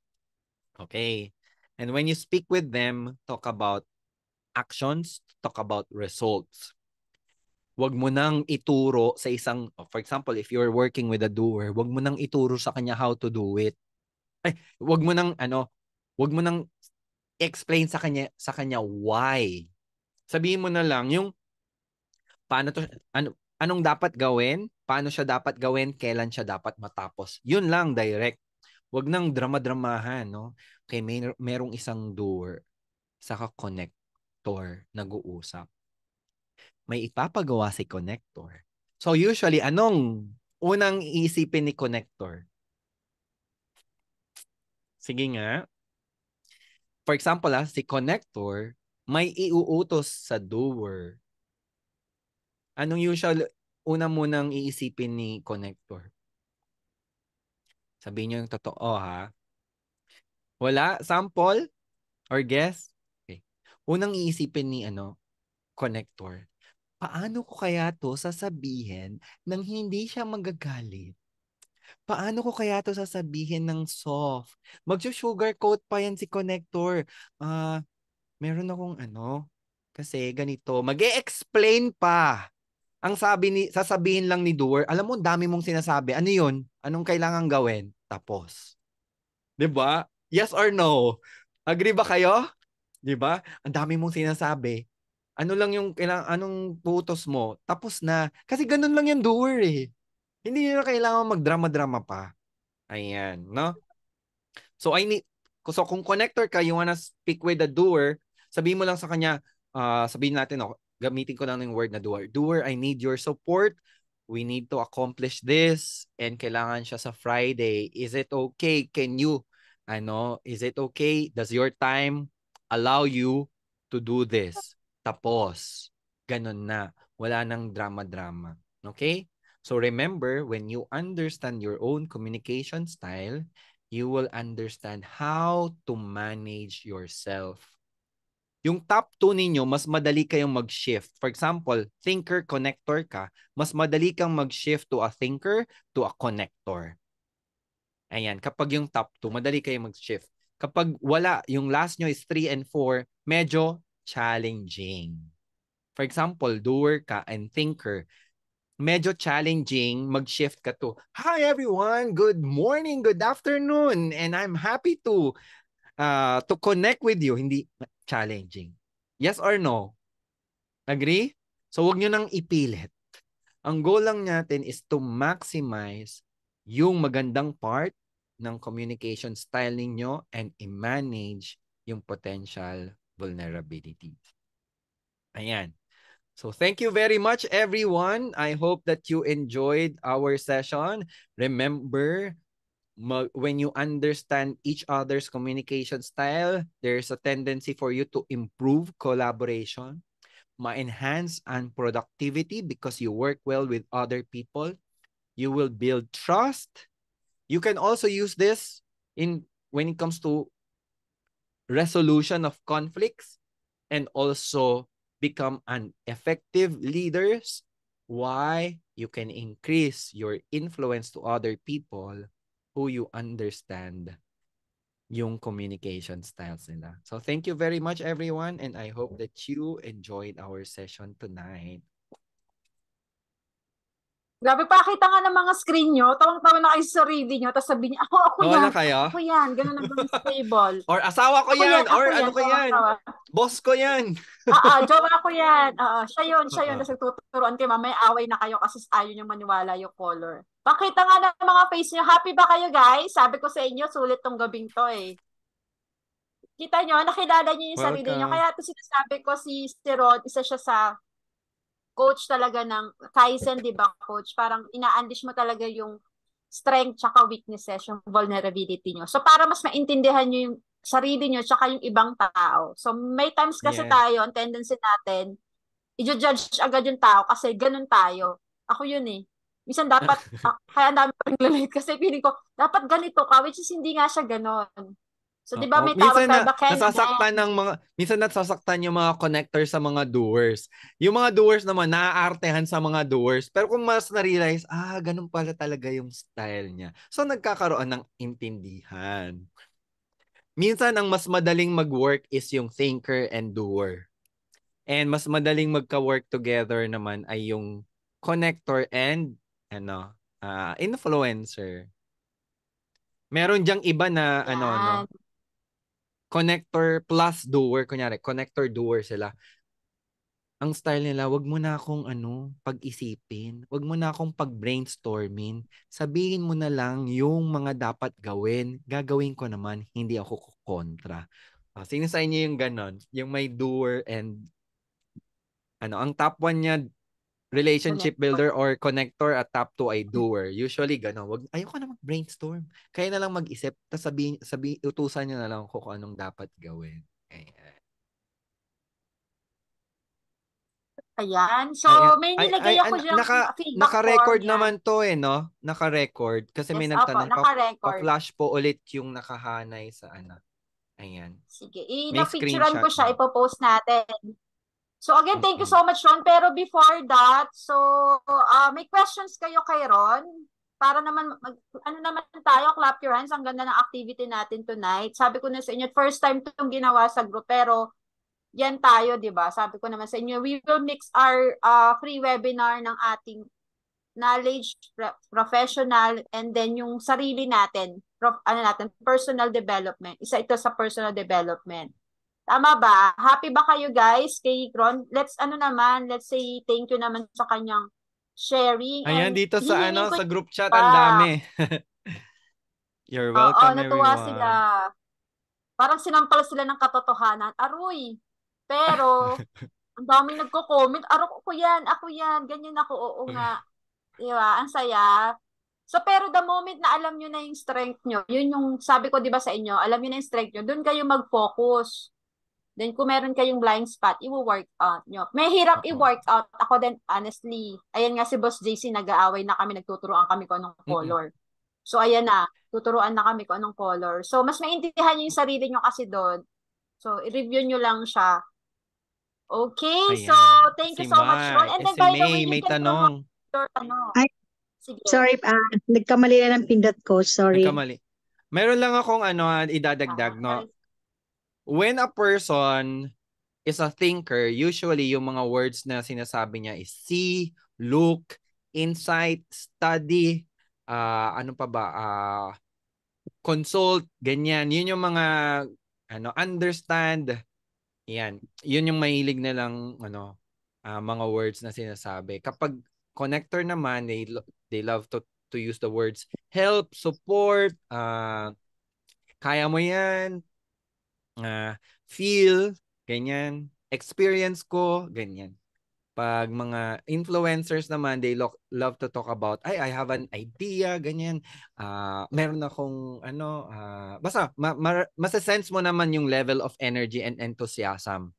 Okay? And when you speak with them, talk about actions, talk about results. Wag mo nang ituro sa isang, for example, if you're working with a doer, wag mo nang ituro sa kanya how to do it. Ay, wag mo nang explain sa kanya why. Sabihin mo na lang yung paano to, anong dapat gawin, paano siya dapat gawin, kailan siya dapat matapos. Yun lang, direct. Wag nang drama-dramahan, no? Okay, merong isang doer saka connector nag-uusap. May ipapagawa si connector. So usually, anong unang iisipin ni connector? Sige nga. For example, si connector may iuutos sa doer. Anong usual una munang iisipin ni connector? Sabihin niyo yung totoo, ha? Wala? Sample? Or guess? Okay. Unang iisipin ni connector. Paano ko kaya to sasabihin nang hindi siya magagalit? Paano ko kaya to sasabihin ng soft? Mag-sugarcoat pa yan si connector. Meron akong kasi ganito. Mag-e-explain pa. Ang sasabihin lang ni doer, alam mo, dami mong sinasabi. Ano yun? Anong kailangan gawin? Tapos. 'Di ba? Yes or no? Agree ba kayo? 'Di ba? Ang dami mong sinasabi. Ano lang yung anong putos mo? Tapos na. Kasi ganun lang yung doer eh. Hindi na kailangan magdrama-drama pa. Ayan, no? So kung connector ka, you wanna speak with the doer, sabihin mo lang sa kanya, sabihin natin, gamitin ko lang ng word na doer. Doer, I need your support. We need to accomplish this and kailangan siya sa Friday. Is it okay? Is it okay? Does your time allow you to do this? Tapos, ganun na. Wala nang drama-drama. Okay? So remember, when you understand your own communication style, you will understand how to manage yourself. Yung top 2 ninyo, mas madali kayong mag-shift. For example, thinker-connector ka, mas madali kang mag-shift to a thinker to a connector. Ayan, kapag yung top 2, madali kayong mag-shift. Kapag wala, yung last nyo is 3 and 4, medyo challenging. For example, doer ka and thinker, medyo challenging mag-shift ka to, hi everyone, good morning, good afternoon, and I'm happy to connect with you. Hindi challenging. Yes or no? Agree? So wag nyo nang ipilit. Ang goal lang natin is to maximize yung magandang part ng communication style ninyo and i-manage yung potential vulnerabilities. Ayan. So thank you very much, everyone. I hope that you enjoyed our session. Remember, when you understand each other's communication style, there's a tendency for you to improve collaboration, ma-enhance and productivity because you work well with other people. You will build trust. You can also use this when it comes to resolution of conflicts and also become an effective leaders. Why? You can increase your influence to other people who you understand yung communication styles nila. So thank you very much, everyone, and I hope that you enjoyed our session tonight. Grabe, pakita nga ng mga screen nyo. Tawang-tawa na kayo sa sarili nyo. Tapos sabihin niya, ako Tawa yan. na kayo? Ako yan. Ganun ang gawin stable. Or asawa ko Ako yan? yan, Or ako ano yan. ko yan? Tawa-tawa. Boss ko yan? Jowa ko yan. Siya yun, siya yun. Oo. Tapos nagtuturuan kayo, mamaya away na kayo kasi ayaw nyo maniwala yung color. Pakita nga ng mga face nyo. Happy ba kayo, guys? Sabi ko sa inyo, sulit tong gabing to eh. Kita nyo, nakilala nyo yung sarili nyo. Welcome. Kaya ito sinasabi ko si Rod, isa siya sa coach talaga ng Kaizen, di ba, coach? Parang ina-unleash mo talaga yung strength tsaka weaknesses, yung vulnerability nyo. So, para mas maintindihan nyo yung sarili nyo tsaka yung ibang tao. So, may times kasi tayo, ang tendency natin, i-judge agad yung tao kasi ganun tayo. Ako yun eh. Minsan dapat, kaya ang dami pa rin relate kasi feeling ko, dapat ganito ka, which is hindi nga siya ganun. So, di ba may tawag Minsan tayo, na Bakel nasasaktan ng mga minsan nasasaktan yung mga connector sa mga doers. Yung mga doers naman naaartehan sa mga doers. Pero kung mas na-realize, ganun pala talaga yung style niya. So nagkakaroon ng intindihan. Minsan ang mas madaling mag-work is yung thinker and doer. And mas madaling magka-work together naman ay yung connector and influencer. Meron diyang iba na yan. connector plus doer, kunyari, connector doer sila. Ang style nila, wag mo na akong pag-isipin, wag mo na akong pag-brainstorming. Sabihin mo na lang yung mga dapat gawin. Gagawin ko naman, hindi ako kontra. Sino sa inyo yung ganon? Yung may doer and ang top one niya relationship builder or connector at top 2 ay doer. Usually gano'n. Ayoko na mag-brainstorm. Kaya na lang mag-isip. Tapos utusan niyo na lang kung anong dapat gawin. Ayan. Ayan. So, may nilagay ako diyang feedback naka-record form. naman to no? Naka-record. Kasi may Yes, opo, nagtanong naka-record. pa-flash po ulit yung nakahanay sa Ayan. Sige. May Na-picturean ko screenshot siya. na. Ipopost natin. So again, thank you so much, Ron. Pero before that, so may questions kayo kay Ron? Para naman, tayo, clap your hands. Ang ganda ng activity natin tonight. Sabi ko na sa inyo, first time itong ginawa sa group, pero yan tayo, di ba? Sabi ko naman sa inyo, we will mix our free webinar ng ating knowledge, professional, and then yung sarili natin, personal development. Isa ito sa personal development. Tama ba? Happy ba kayo guys kay Ron? Let's say thank you naman sa kanyang sharing. Ayan, And dito sa hihingin ko sa group chat, ang pa. dami. You're Oo, welcome, natuwa sila. everyone. Parang sinampal sila ng katotohanan. Aroy. Pero, ang daming nagko-comment. Ako yan, ganyan ako, oo nga. Diba? Ang saya. So, pero the moment na alam nyo na yung strength nyo, yun yung sabi ko, di ba sa inyo, alam nyo na yung strength nyo, doon kayo mag-focus. Then, kung meron kayong blind spot, i-work out nyo. May hirap i-work out. Ako din, honestly, ayan nga si Boss JC, nag-aaway na kami, nagtuturoan kami kung anong color. So, ayan na, tuturuan na kami kung anong color. So, mas maintindihan nyo yung sarili nyo kasi doon. So, i-review nyo lang siya. Okay, Ayan. so, thank you so much, Ron. And then, si by the May, way, you may can tanong. promote your, Ay, sige. Sorry, nagkamali na ng pindot ko. Sorry. Nagkamali. Meron lang akong idadagdag, no? When a person is a thinker, usually yung mga words na sinasabi niya is see, look, insight, study, ano pa ba, consult, ganyan. Yun yung mga understand. Yan. Yun yung mahilig na lang mga words na sinasabi. Kapag connector naman, they love to use the words help, support, kaya mo yan, feel, ganyan, experience ko, ganyan. Pag mga influencers naman, they love to talk about, I have an idea, ganyan. Meron akong, basta, masasense mo naman yung level of energy and enthusiasm.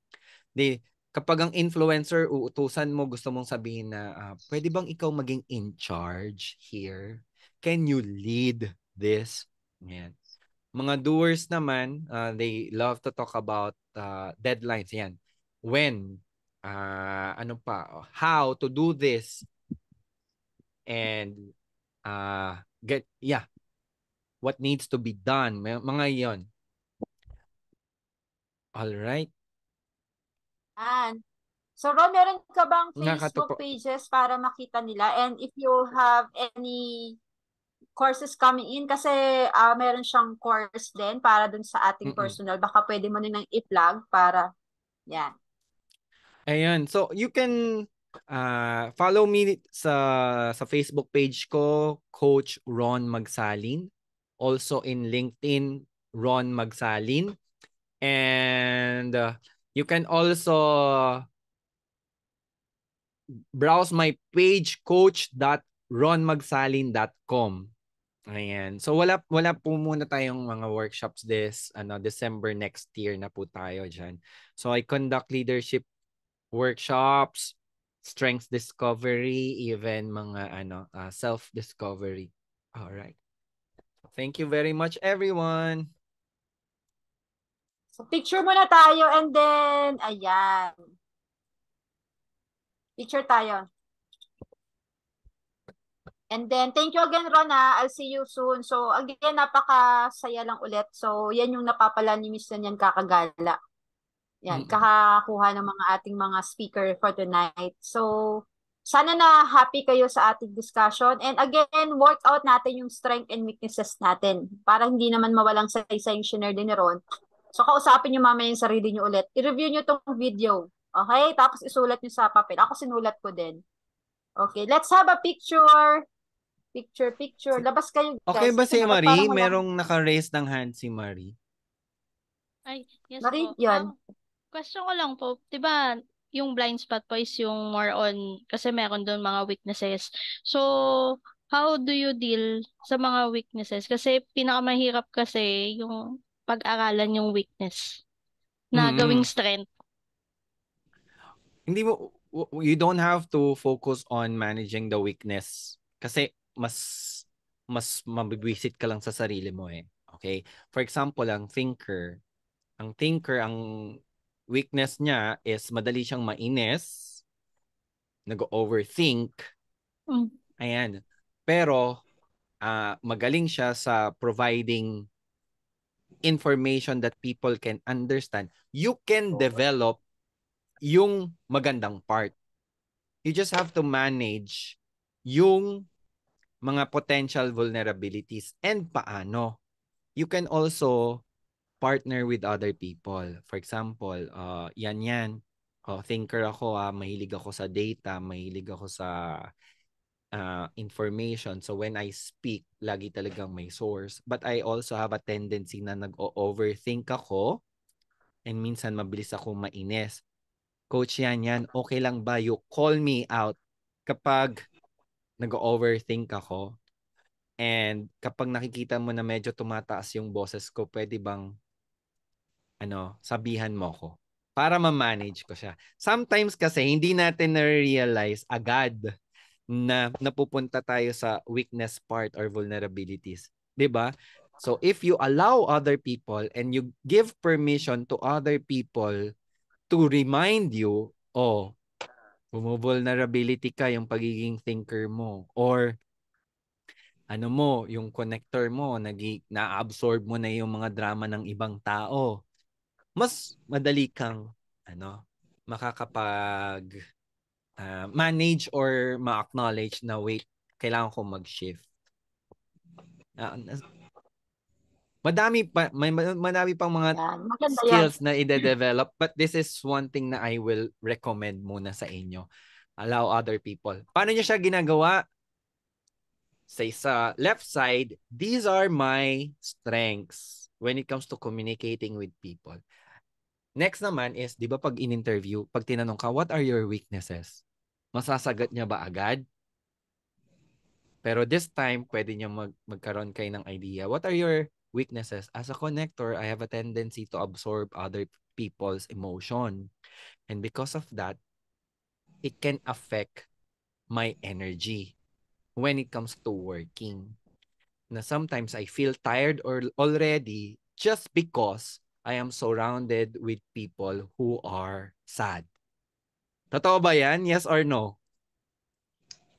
Kapag ang influencer, uutusan mo, gusto mong sabihin na, pwede bang ikaw maging in charge here? Can you lead this? Yan. Mga doers naman, they love to talk about deadlines. Yan. When, how to do this, and what needs to be done. Mga yon. All right. So, Ron, meron ka bang Facebook pages para makita nila? And if you have any courses coming in, kasi meron siyang course din para dun sa ating personal. Baka pwede mo nang i-plug para, yan. Ayan. So, you can follow me sa Facebook page ko, Coach Ron Magsalin. Also in LinkedIn, Ron Magsalin. And you can also browse my page, coach.ronmagsalin.com. Ayan. So wala po muna tayong mga workshops December next year na po tayo diyan. So I conduct leadership workshops, strength discovery, even mga self-discovery. All right. Thank you very much everyone. So, picture muna tayo and then, ayan. Picture tayo. And then, thank you again, Rona. I'll see you soon. So, again, napakasaya lang ulit. So, yan yung napapala ni Miss yan kakagala. Yan, kakakuha ng mga ating mga speaker for tonight. So, sana na happy kayo sa ating discussion. And again, work out natin yung strength and weaknesses natin para hindi naman mawalang saysay yung shinare din ni Ron. So, kausapin nyo mamaya yung sarili nyo ulit. I-review nyo tong video. Okay? Tapos isulat nyo sa papel. Ako sinulat ko din. Okay, let's have a picture. Picture. Labas kayo, guys. Okay ba Kasi si dapat Marie? parang walang- Merong naka-raise ng hand si Marie. Ay, yes Marie, po. yan. Question ko lang po, 'di ba, yung blind spot po is yung more on kasi meron doon mga weaknesses. So, how do you deal sa mga weaknesses? Kasi pinakamahirap kasi yung pag-aralan yung weakness na gawing strength. Hindi mo you don't have to focus on managing the weakness kasi mas mabibwisit ka lang sa sarili mo eh. Okay? For example, ang thinker, ang weakness niya is madali siyang mainis, nag-overthink. Ayan. Pero magaling siya sa providing information that people can understand. You can develop yung magandang part. You just have to manage yung mga potential vulnerabilities and paano. You can also partner with other people. For example, yan. Thinker ako, mahilig ako sa data, mahilig ako sa information. So when I speak, lagi talagang may source. But I also have a tendency na nag-overthink ako and minsan mabilis akong mainis. Coach, yan. Okay lang ba you call me out kapag nag-overthink ako? And kapag nakikita mo na medyo tumataas yung boses ko, pwede bang sabihan mo ko para ma-manage ko siya. Sometimes kasi hindi natin na-realize agad na napupunta tayo sa weakness part or vulnerabilities. 'Di ba? So if you allow other people and you give permission to other people to remind you, vulnerability ka yung pagiging thinker mo or yung connector mo, na-absorb mo na yung mga drama ng ibang tao. Mas madali kang makakapag manage or ma-acknowledge na wait, kailangan ko mag-shift. Madami pang mga skills na i-develop, but this is one thing na I will recommend muna sa inyo. Allow other people. Paano niyo siya ginagawa? Say sa left side, these are my strengths when it comes to communicating with people. Next naman is, di ba pag in-interview, pag tinanong ka, what are your weaknesses? Masasagot niya ba agad? Pero this time, pwede niya magkaroon kayo ng idea. What are your weaknesses? As a connector, I have a tendency to absorb other people's emotion. And because of that, it can affect my energy when it comes to working. Na sometimes I feel tired already just because I am surrounded with people who are sad. Totoo ba yan? Yes or no?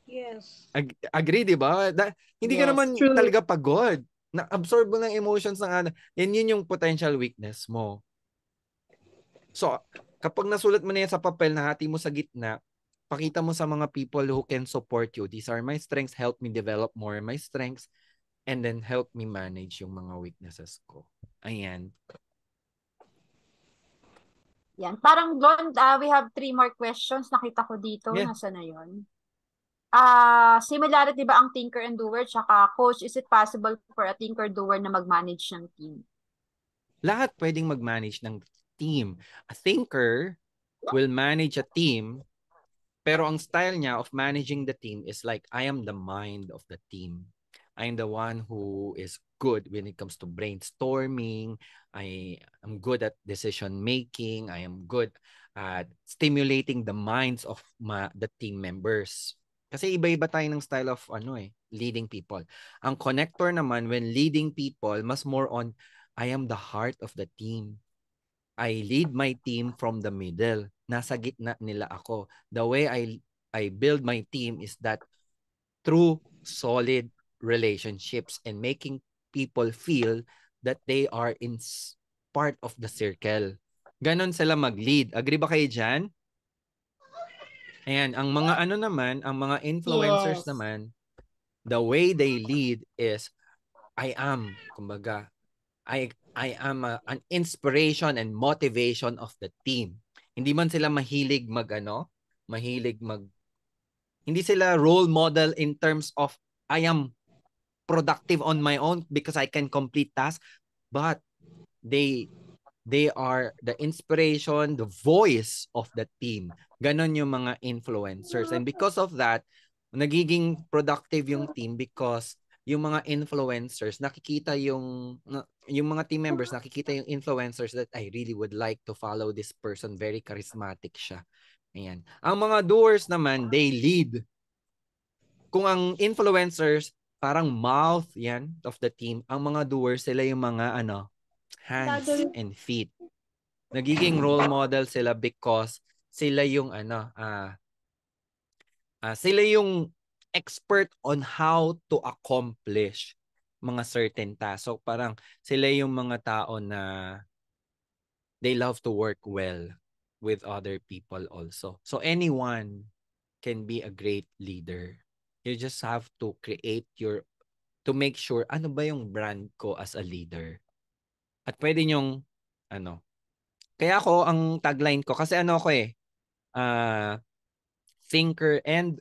Yes. Agree, di ba? Hindi ka naman True. talaga pagod. Na-absorb mo ng emotions ng yun yung potential weakness mo. So, kapag nasulat mo na yan sa papel, nahati mo sa gitna, pakita mo sa mga people who can support you. These are my strengths. Help me develop more my strengths. And then help me manage yung mga weaknesses ko. Ayan. Yan. Parang doon, we have 3 more questions. Nakita ko dito. Yeah. Nasa na yun? Similarity ba ang thinker and doer? Tsaka, coach, is it possible for a thinker-doer na mag-manage ng team? Lahat pwedeng mag-manage ng team. A thinker will manage a team, pero ang style niya of managing the team is like, I am the mind of the team. I'm the one who is good when it comes to brainstorming. I am good at decision making. I am good at stimulating the minds of the team members. Kasi iba-iba tayo ng style of leading people. Ang connector naman when leading people, mas more on I am the heart of the team. I lead my team from the middle. Nasa gitna nila ako. The way I build my team is that through solid relationships and making people feel that they are in part of the circle. Ganon sila mag-lead. Agree ba kayo dyan? Ayan, ang mga ang mga influencers Yes. naman, the way they lead is, kumbaga, I am an inspiration and motivation of the team. Hindi man sila mahilig hindi sila role model in terms of I am productive on my own because I can complete tasks, but they are the inspiration, the voice of the team. Ganon yung mga influencers. And because of that, nagiging productive yung team because yung mga influencers, nakikita yung mga team members, nakikita yung influencers that I really would like to follow this person. Very charismatic siya. Ayan. Ang mga doers naman, they lead. Kung ang influencers, parang mouth yan of the team, ang mga doers, sila yung mga hands and feet. Nagiging role model sila because sila yung sila yung expert on how to accomplish mga certain tasks. So parang sila yung mga tao na they love to work well with other people also. So anyone can be a great leader. You just have to to make sure ano ba yung brand ko as a leader. At pwede nyong kaya ako ang tagline ko kasi thinker and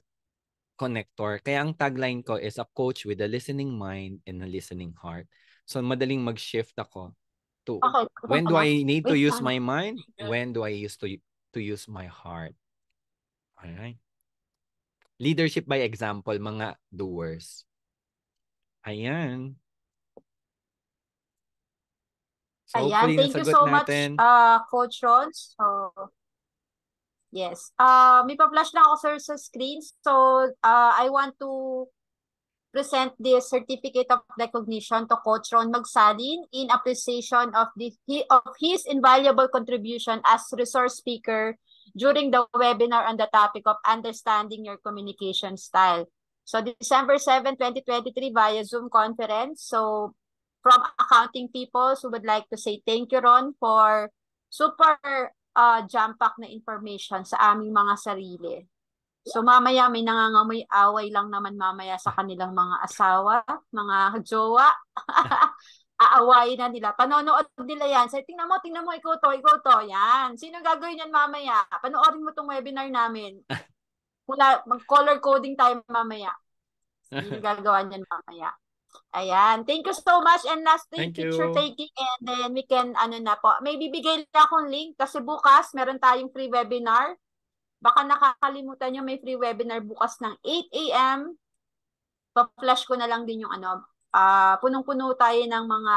connector. Kaya ang tagline ko is a coach with a listening mind and a listening heart. So madaling mag-shift ako to when do I need to use my mind? When do I use to use my heart? Alright. Leadership by example, mga doers. Ayan. So Ayan, thank you so much, Coach Ron. So, yes. May pa-flash lang ako, sir, sa screen. So, I want to present this certificate of recognition to Coach Ron Magsalin in appreciation of his invaluable contribution as resource speaker during the webinar on the topic of understanding your communication style. So, December 7, 2023 via Zoom conference. So, from accounting people who would like to say thank you, Ron, for super jam-pack na information sa aming mga sarili. So mamaya may nangangamoy away lang naman mamaya sa kanilang mga asawa, mga jowa. Aawayin na nila. Panonood nila yan. So tingnan mo, ikaw to. Yan. Sino gagawin yan mamaya? Panoorin mo tong webinar namin. Mag-color coding tayo mamaya. Sino gagawa niyan mamaya? Ayan. Thank you so much. And last thing, picture taking. And then we can, may bibigay na akong link kasi bukas meron tayong free webinar. Baka nakakalimutan nyo, may free webinar bukas ng 8 a.m. Pa-flash ko na lang din yung punong-puno tayo ng mga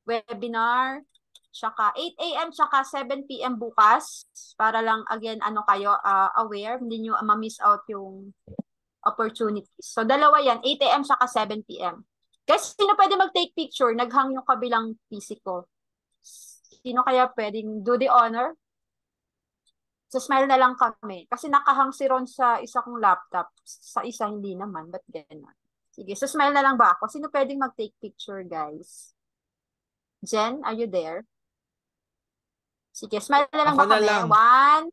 webinar. Tsaka 8 a.m. tsaka 7 p.m. bukas. Para lang, again, kayo aware. Hindi nyo ma-miss out yung opportunities. So, dalawa yan. 8 a.m. tsaka 7 p.m. Guys, sino pwede mag-take picture? Naghang yung kabilang PC ko. Sino kaya pwedeng do the honor? So, smile na lang kami. Kasi nakahang si Ron sa isa kong laptop. Sa isa, hindi naman. Ba't gano'n? Sige, so smile na lang ba ako? Sino pwedeng mag-take picture, guys? Jen, are you there? Sige, smile na lang ako ba kami? Lang.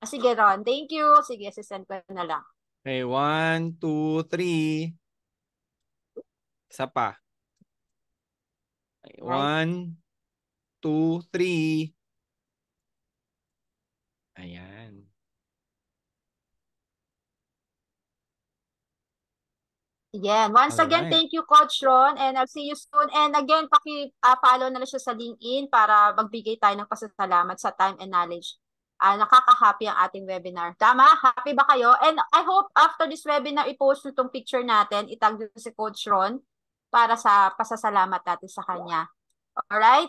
1. Sige, Ron. Thank you. Sige, sisend ko na lang. Okay, 1, 2, 3. Isa pa. 1, 2, 3. Ayan. Again, once again, thank you, Coach Ron, and I'll see you soon. And again, paki-follow na lang siya sa LinkedIn para magbigay tayo ng pasasalamat sa time and knowledge nakaka-happy ang ating webinar. Tama? Happy ba kayo? And I hope after this webinar, i-post nyo itong picture natin, itag si Coach Ron para sa pasasalamat natin sa kanya. Alright?